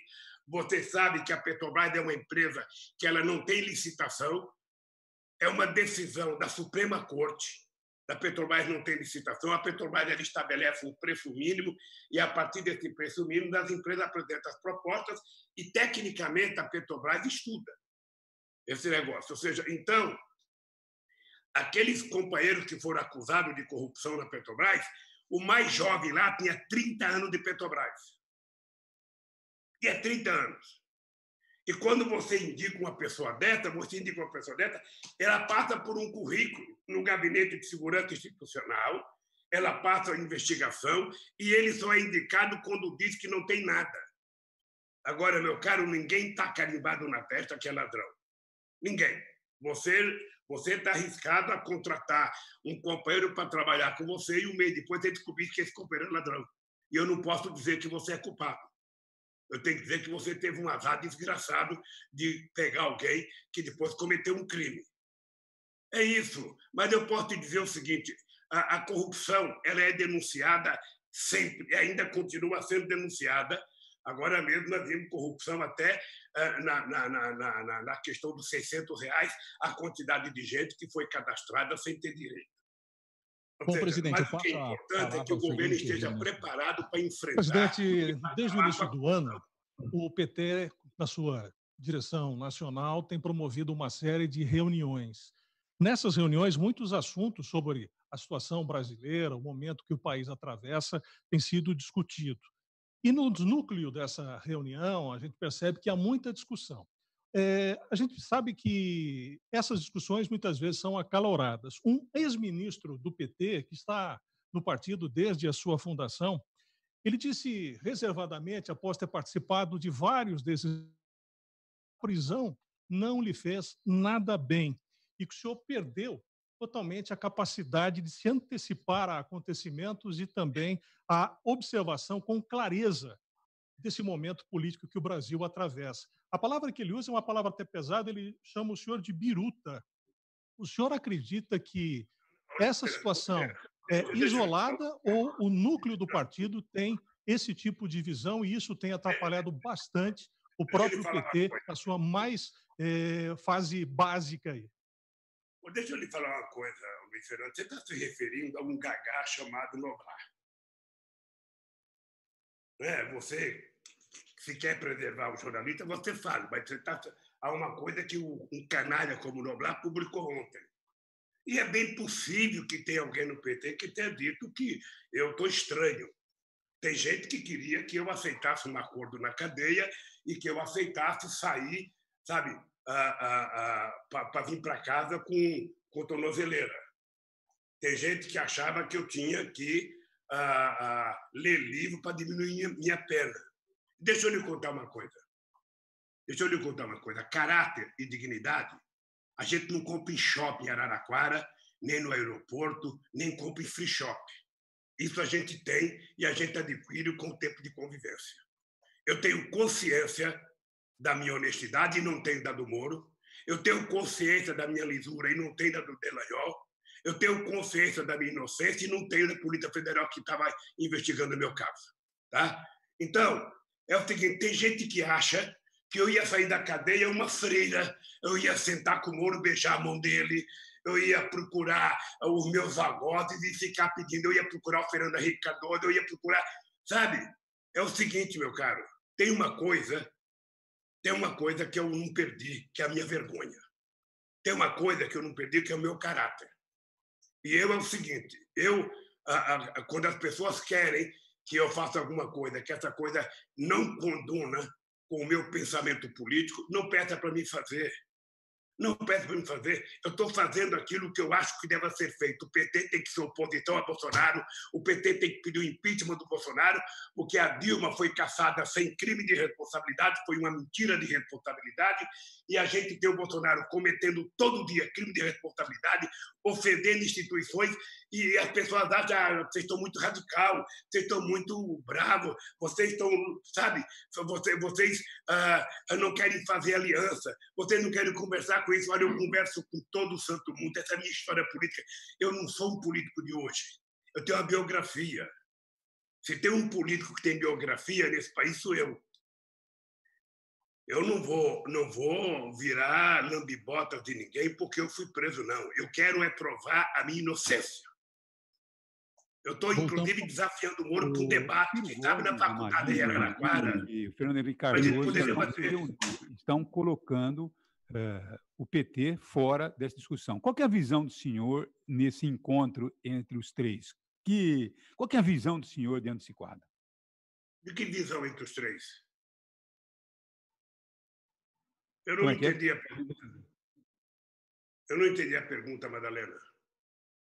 Você sabe que a Petrobras é uma empresa que ela não tem licitação. É uma decisão da Suprema Corte. A Petrobras não tem licitação. A Petrobras ela estabelece um preço mínimo e, a partir desse preço mínimo, as empresas apresentam as propostas e, tecnicamente, a Petrobras estuda esse negócio. Ou seja, então, aqueles companheiros que foram acusados de corrupção na Petrobras, o mais jovem lá tinha 30 anos de Petrobras. Tinha 30 anos. E quando você indica uma pessoa dessa, ela passa por um currículo no Gabinete de Segurança Institucional, ela passa a investigação e ele só é indicado quando diz que não tem nada. Agora, meu caro, ninguém está carimbado na testa que é ladrão. Ninguém. Você está arriscado a contratar um companheiro para trabalhar com você e um mês depois você descobrir que esse companheiro é ladrão. E eu não posso dizer que você é culpado. Eu tenho que dizer que você teve um azar desgraçado de pegar alguém que depois cometeu um crime. É isso. Mas eu posso te dizer o seguinte, a corrupção ela é denunciada sempre, e ainda continua sendo denunciada. Agora mesmo nós vimos corrupção até na questão dos R$ 600, a quantidade de gente que foi cadastrada sem ter direito. Bom, presidente, mas o que é importante é que o governo esteja preparado para enfrentar... Presidente, desde o início do ano, o PT, na sua direção nacional, tem promovido uma série de reuniões. Nessas reuniões, muitos assuntos sobre a situação brasileira, o momento que o país atravessa, têm sido discutidos. E no núcleo dessa reunião, a gente percebe que há muita discussão. A gente sabe que essas discussões muitas vezes são acaloradas. Um ex-ministro do PT, que está no partido desde a sua fundação, ele disse reservadamente, após ter participado de vários desses, a prisão não lhe fez nada bem e que o senhor perdeu totalmente a capacidade de se antecipar a acontecimentos e também a observação com clareza desse momento político que o Brasil atravessa. A palavra que ele usa é uma palavra até pesada, ele chama o senhor de biruta. O senhor acredita que essa situação é isolada ou o núcleo do partido tem esse tipo de visão e isso tem atrapalhado bastante o próprio PT na sua mais fase básica aí? Deixa eu lhe falar uma coisa, Luiz Fernando. Você está se referindo a um gagá chamado Noblar. Você, se quer preservar o jornalista, você fala, mas há uma coisa que um canalha como o Noblar publicou ontem. E é bem possível que tenha alguém no PT que tenha dito que eu estou estranho. Tem gente que queria que eu aceitasse um acordo na cadeia e que eu aceitasse sair, sabe, para vir para casa com tornozeleira. Tem gente que achava que eu tinha que ler livro para diminuir minha pena. Deixa eu lhe contar uma coisa. Caráter e dignidade, a gente não compra em shopping em Araraquara, nem no aeroporto, nem compra em free shop. Isso a gente tem e a gente adquire com o tempo de convivência. Eu tenho consciência da minha honestidade e não tenho da do Moro. Eu tenho consciência da minha lisura e não tenho da do Delanhol. Eu tenho consciência da minha inocência e não tenho da Polícia Federal que estava investigando o meu caso. Tá? Então, é o seguinte, tem gente que acha que eu ia sair da cadeia uma freira, eu ia sentar com o Moro, beijar a mão dele, eu ia procurar os meus algozes e ficar pedindo, eu ia procurar o Fernando Henrique Cardoso, eu ia procurar... Sabe? É o seguinte, meu caro, tem uma coisa que eu não perdi, que é a minha vergonha. Tem uma coisa que eu não perdi, que é o meu caráter. E é o seguinte, quando as pessoas querem que eu faça alguma coisa, que essa coisa não conduna com o meu pensamento político, não peça para mim fazer. Não peça para me fazer. Eu estou fazendo aquilo que eu acho que deve ser feito. O PT tem que ser oposição a Bolsonaro, o PT tem que pedir o impeachment do Bolsonaro, porque a Dilma foi caçada sem crime de responsabilidade, foi uma mentira de responsabilidade, e a gente tem o Bolsonaro cometendo todo dia crime de responsabilidade, ofendendo instituições, e as pessoas acham, vocês estão muito radical, vocês estão muito bravos, vocês estão, sabe, vocês não querem fazer aliança, vocês não querem conversar com isso. Olha, eu converso com todo o santo mundo, essa é a minha história política. Eu não sou um político de hoje, eu tenho uma biografia. Se tem um político que tem biografia nesse país, sou eu. Eu não vou virar lambibotas de ninguém porque eu fui preso, não. Eu quero é provar a minha inocência. Eu estou, inclusive, desafiando o Moro para um debate, que sabe, na faculdade de Araraquara. E o Fernando Henrique Cardoso estão colocando o PT fora dessa discussão. Qual que é a visão do senhor nesse encontro entre os três? Qual que é a visão do senhor dentro desse quadro? De que visão entre os três? Eu não entendi a pergunta. Eu não entendi a pergunta, Madalena.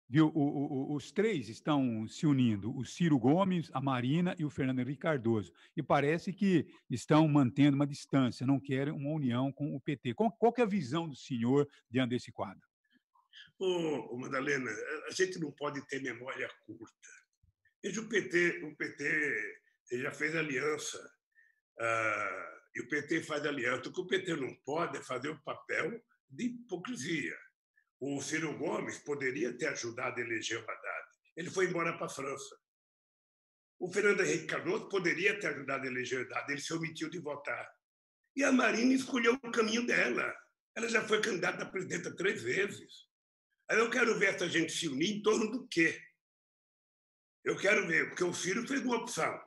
viu? Os três estão se unindo, o Ciro Gomes, a Marina e o Fernando Henrique Cardoso. E parece que estão mantendo uma distância, não querem uma união com o PT. Qual que é a visão do senhor diante desse quadro? Madalena, a gente não pode ter memória curta. Veja, o PT ele já fez aliança, e o PT faz aliança. O que o PT não pode é fazer o papel de hipocrisia. O Ciro Gomes poderia ter ajudado a eleger o Haddad. Ele foi embora para a França. O Fernando Henrique Cardoso poderia ter ajudado a eleger o Haddad. Ele se omitiu de votar. E a Marina escolheu o caminho dela. Ela já foi candidata a presidenta 3 vezes. Aí eu quero ver essa gente se unir em torno do quê? Eu quero ver, porque o Ciro fez uma opção.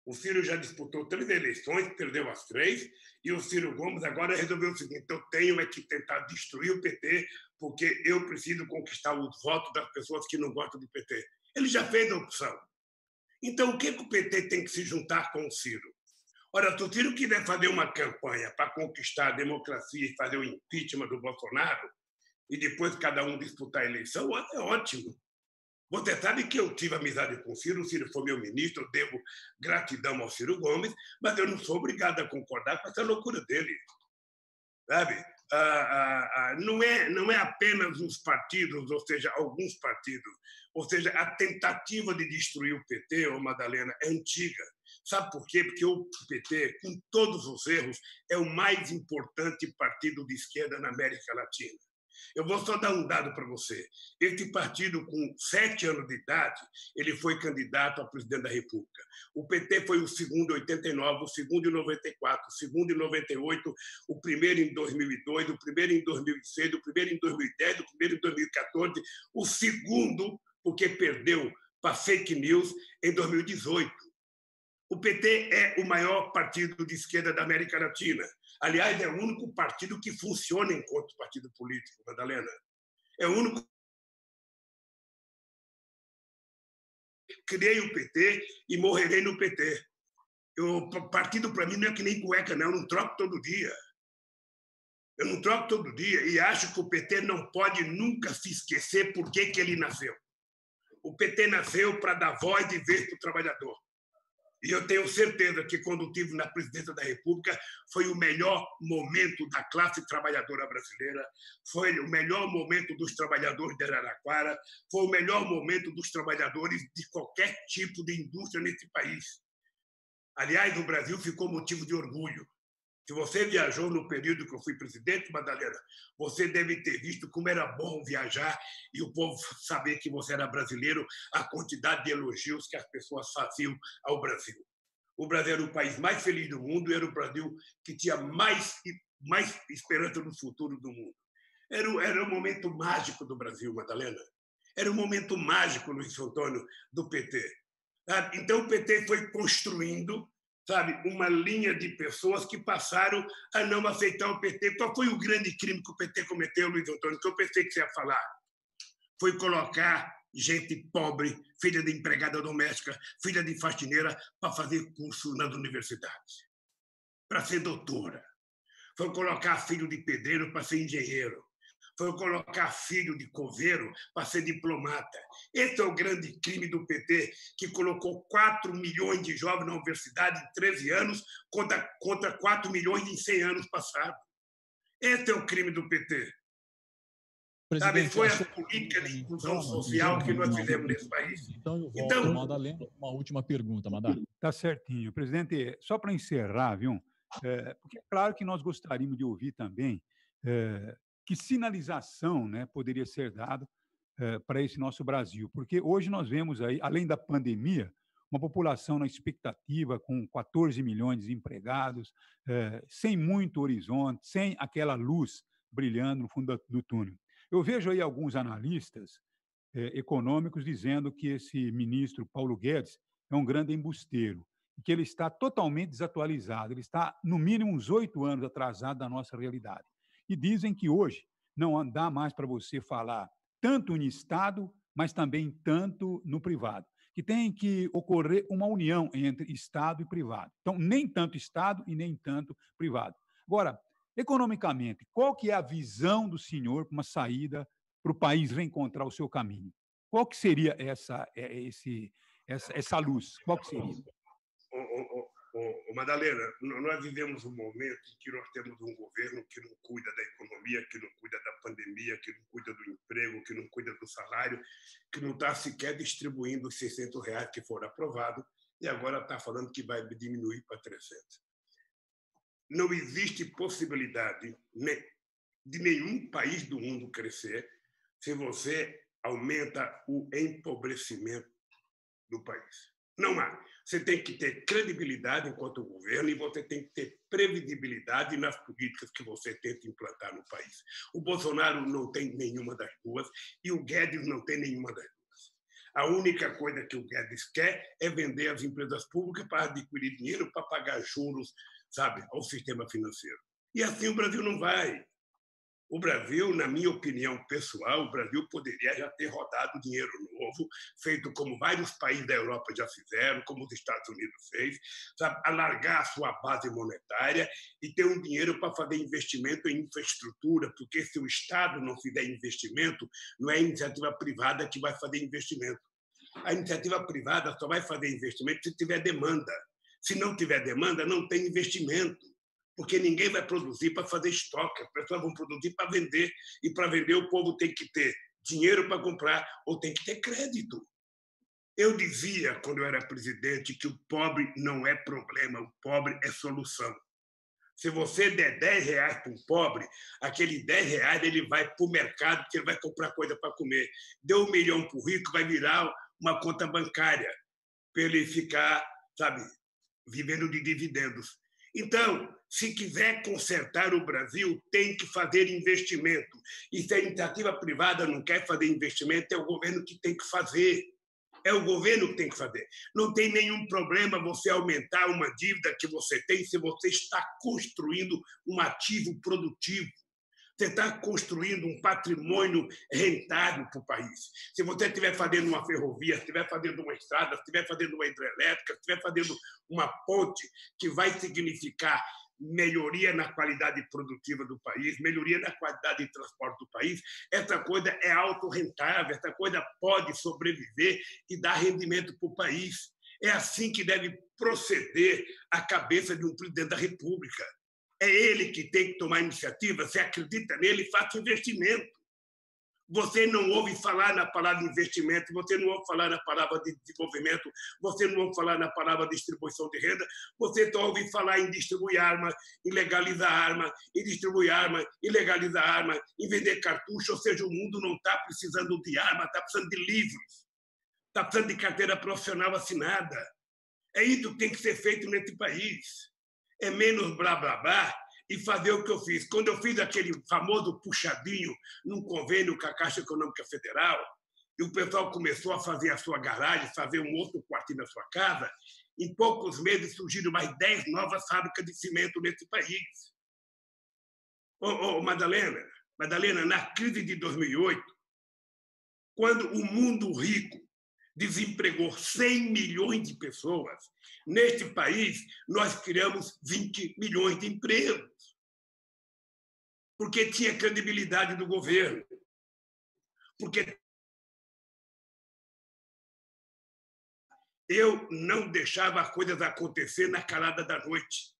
O Ciro já disputou 3 eleições, perdeu as 3, e o Ciro Gomes agora resolveu o seguinte: eu tenho que tentar destruir o PT, porque eu preciso conquistar os votos das pessoas que não gostam do PT. Ele já fez a opção. Então, o que o PT tem que se juntar com o Ciro? Ora, se o Ciro quiser fazer uma campanha para conquistar a democracia e fazer o impeachment do Bolsonaro, e depois cada um disputar a eleição, é ótimo. Você sabe que eu tive amizade com o Ciro foi meu ministro, eu devo gratidão ao Ciro Gomes, mas eu não sou obrigado a concordar com essa loucura dele. Sabe? Não é apenas os partidos, ou seja, alguns partidos. Ou seja, a tentativa de destruir o PT, Madalena, é antiga. Sabe por quê? Porque o PT, com todos os erros, é o mais importante partido de esquerda na América Latina. Eu vou só dar um dado para você. Esse partido, com 7 anos de idade, ele foi candidato a presidente da República. O PT foi o segundo em 89, o segundo em 94, o segundo em 98, o primeiro em 2002, o primeiro em 2006, o primeiro em 2010, o primeiro em 2014, o segundo, porque perdeu para fake news, em 2018. O PT é o maior partido de esquerda da América Latina. Aliás, é o único partido que funciona enquanto partido político, Madalena. É o único. Criei o PT e morrerei no PT. O partido, para mim, não é que nem cueca, não. Eu não troco todo dia. Eu não troco todo dia e acho que o PT não pode nunca se esquecer por que ele nasceu. O PT nasceu para dar voz e vez para o trabalhador. E eu tenho certeza que, quando estive na presidência da República, foi o melhor momento da classe trabalhadora brasileira, foi o melhor momento dos trabalhadores de Araraquara, foi o melhor momento dos trabalhadores de qualquer tipo de indústria nesse país. Aliás, o Brasil ficou motivo de orgulho. Se você viajou no período que eu fui presidente, Madalena, você deve ter visto como era bom viajar e o povo saber que você era brasileiro, a quantidade de elogios que as pessoas faziam ao Brasil. O Brasil era o país mais feliz do mundo e era o Brasil que tinha mais esperança no futuro do mundo. Era um momento mágico do Brasil, Madalena. Era um momento mágico, Luiz Antônio, do PT. Então, o PT foi construindo, sabe, uma linha de pessoas que passaram a não aceitar o PT. Qual foi o grande crime que o PT cometeu, Luiz Antônio, que eu pensei que você ia falar? Foi colocar gente pobre, filha de empregada doméstica, filha de faxineira, para fazer curso nas universidades, para ser doutora. Foi colocar filho de pedreiro para ser engenheiro. Foi colocar filho de coveiro para ser diplomata. Esse é o grande crime do PT, que colocou 4 milhões de jovens na universidade em 13 anos contra 4 milhões em 100 anos passados. Esse é o crime do PT. Sabe, foi a política de inclusão social que nós fizemos nesse país. Então, eu volto, Madalena, uma última pergunta, Madalena. Tá certinho. Presidente, só para encerrar, viu? Porque é claro que nós gostaríamos de ouvir também que sinalização, né, poderia ser dada para esse nosso Brasil. Porque hoje nós vemos aí, além da pandemia, uma população na expectativa, com 14 milhões de desempregados, sem muito horizonte, sem aquela luz brilhando no fundo do túnel. Eu vejo aí alguns analistas econômicos dizendo que esse ministro Paulo Guedes é um grande embusteiro, que ele está totalmente desatualizado, ele está, no mínimo, uns 8 anos atrasado da nossa realidade. E dizem que hoje não dá mais para você falar tanto no Estado, mas também tanto no privado, que tem que ocorrer uma união entre Estado e privado. Então, nem tanto Estado e nem tanto privado. Agora, economicamente, qual que é a visão do senhor para uma saída para o país reencontrar o seu caminho? Qual que seria essa luz? Qual que seria? Madalena, nós vivemos um momento em que nós temos um governo que não cuida da economia, que não cuida da pandemia, que não cuida do emprego, que não cuida do salário, que não está sequer distribuindo os R$600 que foram aprovados e agora está falando que vai diminuir para 300. Não existe possibilidade de nenhum país do mundo crescer se você aumenta o empobrecimento do país. Não há. Você tem que ter credibilidade enquanto governo e você tem que ter previsibilidade nas políticas que você tenta implantar no país. O Bolsonaro não tem nenhuma das duas e o Guedes não tem nenhuma das duas. A única coisa que o Guedes quer é vender as empresas públicas para adquirir dinheiro para pagar juros, sabe, ao sistema financeiro. E assim o Brasil não vai. O Brasil, na minha opinião pessoal, o Brasil poderia já ter rodado dinheiro novo, feito como vários países da Europa já fizeram, como os Estados Unidos fez, sabe? Alargar a sua base monetária e ter um dinheiro para fazer investimento em infraestrutura, porque se o Estado não fizer investimento, não é a iniciativa privada que vai fazer investimento. A iniciativa privada só vai fazer investimento se tiver demanda. Se não tiver demanda, não tem investimento. Porque ninguém vai produzir para fazer estoque, as pessoas vão produzir para vender, e para vender o povo tem que ter dinheiro para comprar ou tem que ter crédito. Eu dizia, quando eu era presidente, que o pobre não é problema, o pobre é solução. Se você der R$10 para um pobre, aquele R$10 ele vai para o mercado, porque ele vai comprar coisa para comer. Deu 1 milhão para o rico, vai virar uma conta bancária, para ele ficar, sabe, vivendo de dividendos. Então, se quiser consertar o Brasil, tem que fazer investimento. E se a iniciativa privada não quer fazer investimento, é o governo que tem que fazer. É o governo que tem que fazer. Não tem nenhum problema você aumentar uma dívida que você tem se você está construindo um ativo produtivo. Você está construindo um patrimônio rentável para o país. Se você estiver fazendo uma ferrovia, se estiver fazendo uma estrada, se estiver fazendo uma hidrelétrica, se estiver fazendo uma ponte que vai significar melhoria na qualidade produtiva do país, melhoria na qualidade de transporte do país, essa coisa é autorrentável, essa coisa pode sobreviver e dar rendimento para o país. É assim que deve proceder a cabeça de um presidente da República. É ele que tem que tomar iniciativa, você acredita nele, faça investimento. Você não ouve falar na palavra investimento, você não ouve falar na palavra de desenvolvimento, você não ouve falar na palavra distribuição de renda, você só ouve falar em distribuir arma, em legalizar arma, em distribuir arma, em legalizar arma, em vender cartucho, ou seja, o mundo não está precisando de arma, está precisando de livros, está precisando de carteira profissional assinada. É isso que tem que ser feito nesse país. É menos blá, blá, blá, e fazer o que eu fiz. Quando eu fiz aquele famoso puxadinho num convênio com a Caixa Econômica Federal, e o pessoal começou a fazer a sua garagem, fazer um outro quartinho na sua casa, em poucos meses surgiram mais 10 novas fábricas de cimento nesse país. Madalena, na crise de 2008, quando o mundo rico desempregou 100 milhões de pessoas, neste país nós criamos 20 milhões de empregos, porque tinha credibilidade do governo, porque eu não deixava coisas acontecer na calada da noite.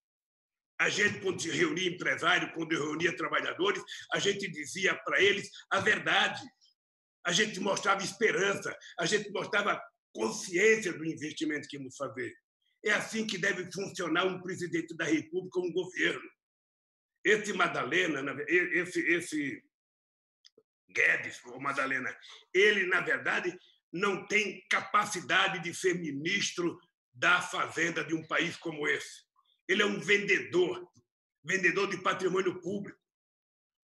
A gente, quando se reunia empresário, quando reunia trabalhadores, a gente dizia para eles a verdade. A gente mostrava esperança, a gente mostrava consciência do investimento que íamos fazer. É assim que deve funcionar um presidente da República, um governo. Esse Guedes, ou Madalena, ele, na verdade, não tem capacidade de ser ministro da Fazenda de um país como esse. Ele é um vendedor de patrimônio público.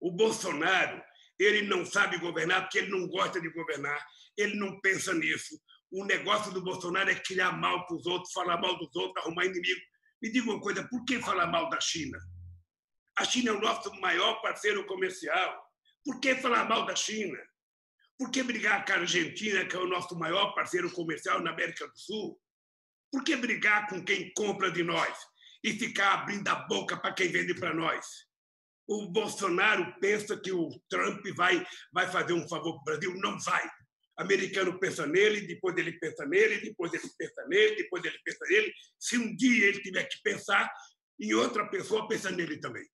O Bolsonaro, ele não sabe governar porque ele não gosta de governar, ele não pensa nisso. O negócio do Bolsonaro é criar mal para os outros, falar mal dos outros, arrumar inimigo. Me diga uma coisa, por que falar mal da China? A China é o nosso maior parceiro comercial. Por que falar mal da China? Por que brigar com a Argentina, que é o nosso maior parceiro comercial na América do Sul? Por que brigar com quem compra de nós e ficar abrindo a boca para quem vende para nós? O Bolsonaro pensa que o Trump vai fazer um favor para o Brasil? Não vai. americano pensa nele, depois ele pensa nele, depois ele pensa nele, depois ele pensa nele. Se um dia ele tiver que pensar em outra pessoa, pensa nele também.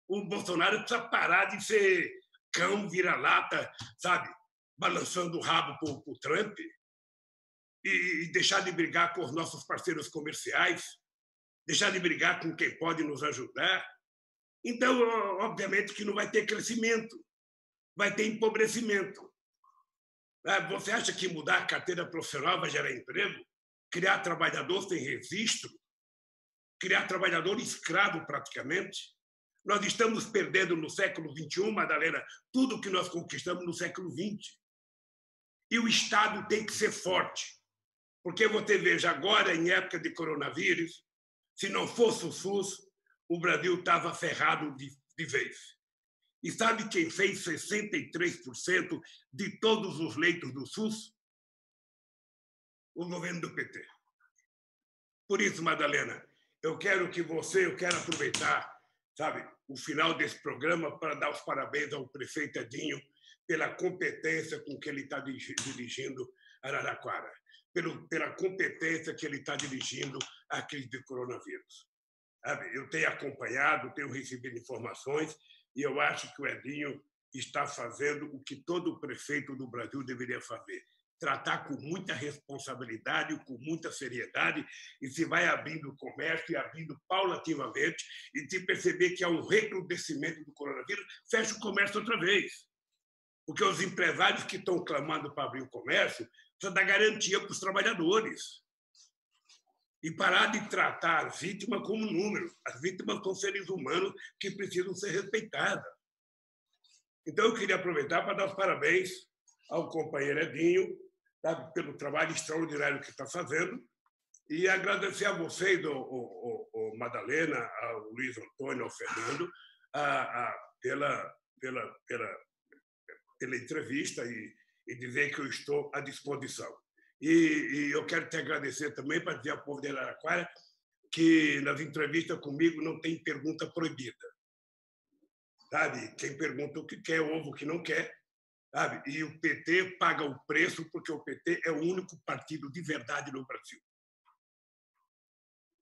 O Bolsonaro precisa parar de ser cão vira-lata, sabe, balançando o rabo para o Trump e deixar de brigar com os nossos parceiros comerciais, deixar de brigar com quem pode nos ajudar. Então, obviamente que não vai ter crescimento, vai ter empobrecimento. Você acha que mudar a carteira profissional vai gerar emprego? Criar trabalhador sem registro? Criar trabalhador escravo, praticamente? Nós estamos perdendo no século XXI, Madalena, tudo que nós conquistamos no século XX. E o Estado tem que ser forte. Porque você veja, agora, em época de coronavírus, se não fosse o SUS, o Brasil estava ferrado de vez. E sabe quem fez 63% de todos os leitos do SUS? O governo do PT. Por isso, Madalena, eu quero aproveitar, sabe, o final desse programa para dar os parabéns ao prefeito Edinho pela competência com que ele está dirigindo Araraquara, pela competência que ele está dirigindo a crise do coronavírus. Sabe, eu tenho acompanhado, tenho recebido informações e eu acho que o Edinho está fazendo o que todo prefeito do Brasil deveria fazer. Tratar com muita responsabilidade, com muita seriedade, e se vai abrindo o comércio e abrindo paulatinamente, e se perceber que há um recrudescimento do coronavírus, fecha o comércio outra vez. Porque os empresários que estão clamando para abrir o comércio precisam dar garantia para os trabalhadores. E parar de tratar as vítimas como números. As vítimas são seres humanos que precisam ser respeitadas. Então, eu queria aproveitar para dar os parabéns ao companheiro Edinho, sabe, pelo trabalho extraordinário que está fazendo, e agradecer a vocês, o Madalena, ao Luiz Antônio, ao Fernando, pela entrevista e dizer que eu estou à disposição. E eu quero te agradecer também para dizer ao povo de Araraquara que nas entrevistas comigo não tem pergunta proibida. Sabe? Quem pergunta o que quer, ouve o que não quer. Sabe? E o PT paga o preço porque o PT é o único partido de verdade no Brasil.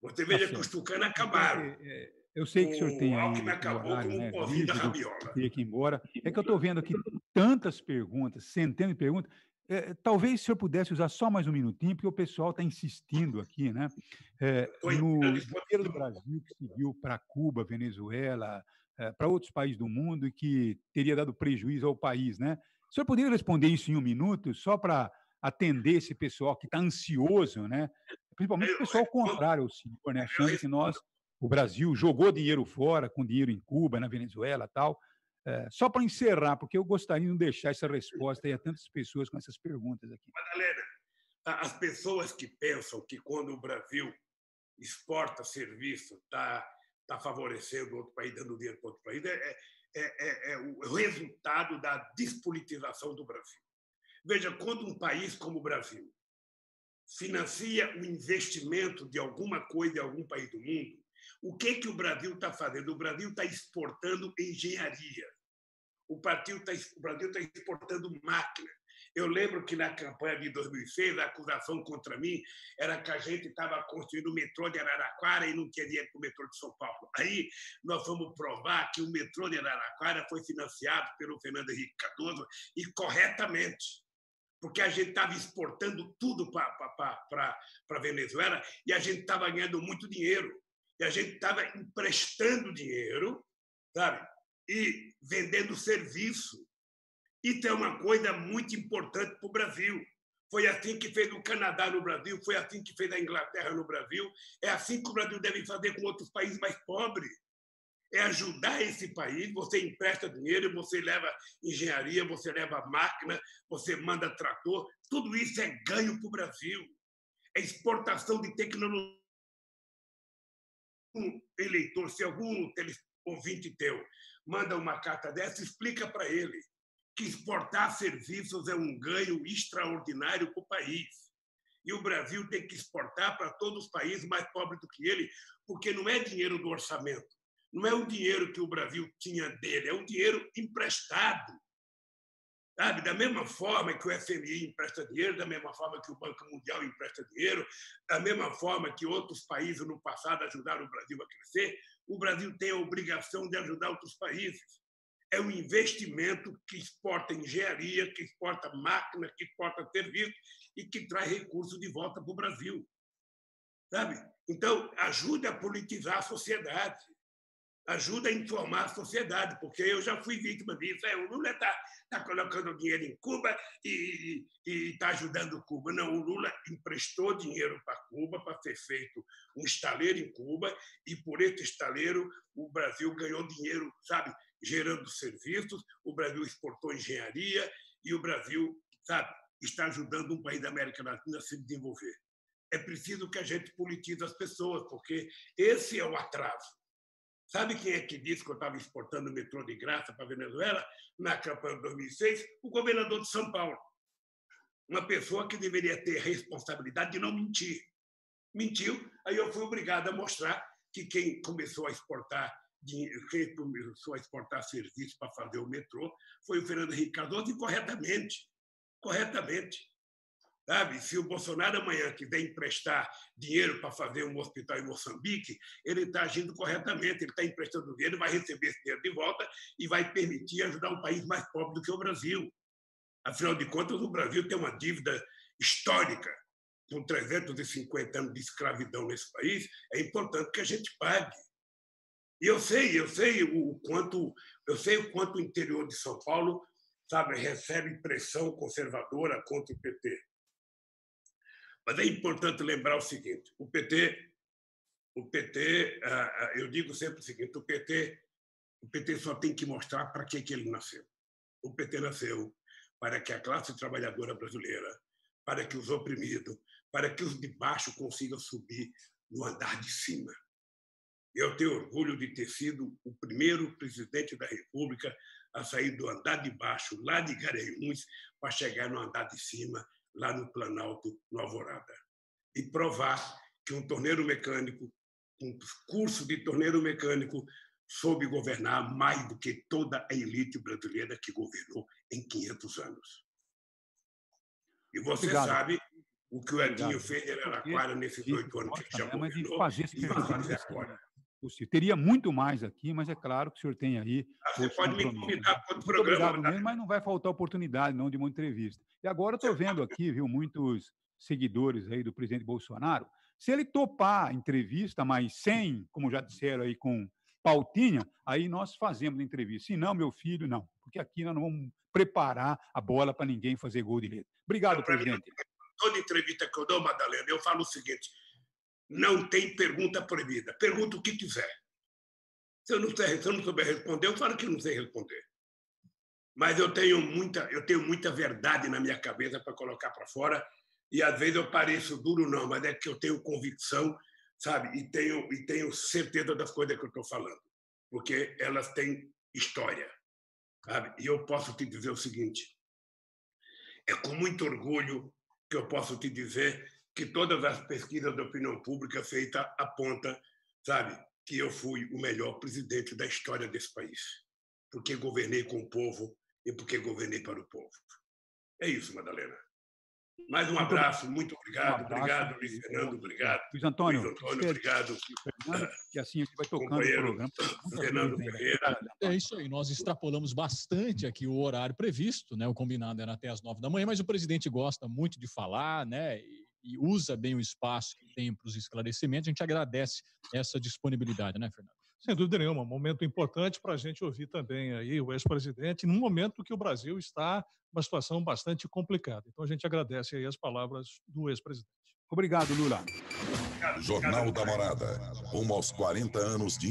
Você veja que os tucanos acabaram. Eu sei que o senhor tem aí Alckmin acabou horário, como um né, povinho da rígido, rabiola. tem que ir embora. É que eu estou vendo aqui tantas perguntas, centenas de perguntas. Talvez o senhor pudesse usar só mais um minutinho, porque o pessoal está insistindo aqui, né? No dinheiro do Brasil que seguiu para Cuba, Venezuela, para outros países do mundo e que teria dado prejuízo ao país, né? O senhor poderia responder isso em um minuto, só para atender esse pessoal que está ansioso, né? Principalmente o pessoal contrário ao senhor, né? Achando que o Brasil jogou dinheiro fora, com dinheiro em Cuba, na Venezuela, tal. Só para encerrar, porque eu gostaria de não deixar essa resposta aí a tantas pessoas com essas perguntas aqui. Madalena, as pessoas que pensam que quando o Brasil exporta serviço está favorecendo outro país, dando dinheiro para outro país, é o resultado da despolitização do Brasil. Veja, quando um país como o Brasil financia o investimento de alguma coisa em algum país do mundo, o que o Brasil está fazendo? O Brasil está exportando engenharia. O Brasil está exportando máquina. Eu lembro que na campanha de 2006, a acusação contra mim era que a gente estava construindo o metrô de Araraquara e não tinha dinheiro para o metrô de São Paulo. Aí nós fomos provar que o metrô de Araraquara foi financiado pelo Fernando Henrique Cardoso e corretamente, porque a gente estava exportando tudo para a Venezuela e a gente estava ganhando muito dinheiro. E a gente estava emprestando dinheiro, sabe? E vendendo serviço. Isso é uma coisa muito importante para o Brasil. Foi assim que fez o Canadá no Brasil, foi assim que fez a Inglaterra no Brasil. É assim que o Brasil deve fazer com outros países mais pobres. É ajudar esse país, você empresta dinheiro, você leva engenharia, você leva máquina, você manda trator. Tudo isso é ganho para o Brasil. É exportação de tecnologia. Um eleitor, se algum ouvinte teu manda uma carta dessa, explica para ele que exportar serviços é um ganho extraordinário para o país. E o Brasil tem que exportar para todos os países mais pobres do que ele, porque não é dinheiro do orçamento, não é o dinheiro que o Brasil tinha dele, é um dinheiro emprestado. Sabe? Da mesma forma que o FMI empresta dinheiro, da mesma forma que o Banco Mundial empresta dinheiro, da mesma forma que outros países no passado ajudaram o Brasil a crescer, o Brasil tem a obrigação de ajudar outros países. É um investimento que exporta engenharia, que exporta máquina, que exporta serviço e que traz recursos de volta para o Brasil. Sabe? Então, ajuda a politizar a sociedade. Ajuda a informar a sociedade, porque eu já fui vítima disso. O Lula está colocando dinheiro em Cuba e está ajudando Cuba. Não, o Lula emprestou dinheiro para Cuba para ser feito um estaleiro em Cuba e, por esse estaleiro, o Brasil ganhou dinheiro, sabe, gerando serviços, o Brasil exportou engenharia e o Brasil, sabe, está ajudando um país da América Latina a se desenvolver. É preciso que a gente politize as pessoas, porque esse é o atraso. Sabe quem é que disse que eu estava exportando o metrô de graça para a Venezuela na campanha de 2006? O governador de São Paulo. Uma pessoa que deveria ter responsabilidade de não mentir. Mentiu, aí eu fui obrigado a mostrar que quem começou a exportar serviços para fazer o metrô foi o Fernando Henrique Cardoso, e corretamente. Sabe? Se o Bolsonaro amanhã quiser emprestar dinheiro para fazer um hospital em Moçambique, ele está agindo corretamente, ele está emprestando dinheiro, vai receber esse dinheiro de volta e vai permitir ajudar um país mais pobre do que o Brasil. Afinal de contas, o Brasil tem uma dívida histórica, com 350 anos de escravidão nesse país, é importante que a gente pague. E eu sei o quanto o interior de São Paulo, sabe, recebe pressão conservadora contra o PT. Mas é importante lembrar o seguinte: o PT, eu digo sempre o seguinte, o PT só tem que mostrar para que ele nasceu. O PT nasceu para que a classe trabalhadora brasileira, para que os oprimidos, para que os de baixo consigam subir no andar de cima. Eu tenho orgulho de ter sido o primeiro presidente da República a sair do andar de baixo, lá de Garanhuns, para chegar no andar de cima, lá no Planalto, no Alvorada, e provar que um torneiro mecânico, um curso de torneiro mecânico, soube governar mais do que toda a elite brasileira que governou em 500 anos. E você sabe o que o Edinho fez em Araraquara nesses 8 anos que ele já governou, e vai fazer agora. Teria muito mais aqui, mas é claro que o senhor tem aí... Você pode me convidar para outro programa. Obrigado mesmo, mas não vai faltar oportunidade não de uma entrevista. E agora eu estou vendo aqui, viu, muitos seguidores aí do presidente Bolsonaro. Se ele topar a entrevista, mas sem, como já disseram aí, com pautinha, aí nós fazemos a entrevista. Se não, meu filho, não. Porque aqui nós não vamos preparar a bola para ninguém fazer gol de letra. Obrigado, presidente. Toda entrevista que eu dou, Madalena, eu falo o seguinte: não tem pergunta proibida. Pergunta o que quiser. Se eu não souber responder, eu falo que não sei responder. Mas eu tenho muita verdade na minha cabeça para colocar para fora, e às vezes eu pareço duro, não, mas é que eu tenho convicção, sabe? E tenho certeza das coisas que eu estou falando, porque elas têm história, sabe? E eu posso te dizer o seguinte: é com muito orgulho que eu posso te dizer que todas as pesquisas da opinião pública feitas apontam, sabe, que eu fui o melhor presidente da história desse país, porque governei com o povo e porque governei para o povo. É isso, Madalena. Mais um abraço, muito obrigado. Obrigado, Luiz Fernando, obrigado. Luiz Antônio, obrigado. E assim a gente vai tocando o programa. Fernando Ferreira. É isso aí, nós extrapolamos bastante aqui o horário previsto, né? O combinado era até as 9 da manhã, mas o presidente gosta muito de falar, né? E usa bem o espaço que tem para os esclarecimentos. A gente agradece essa disponibilidade, né, Fernando? Sem dúvida nenhuma, um momento importante para a gente ouvir também aí o ex-presidente, num momento que o Brasil está numa situação bastante complicada. Então a gente agradece aí as palavras do ex-presidente. Obrigado, Lula. Jornal da Morada, rumo aos 40 anos de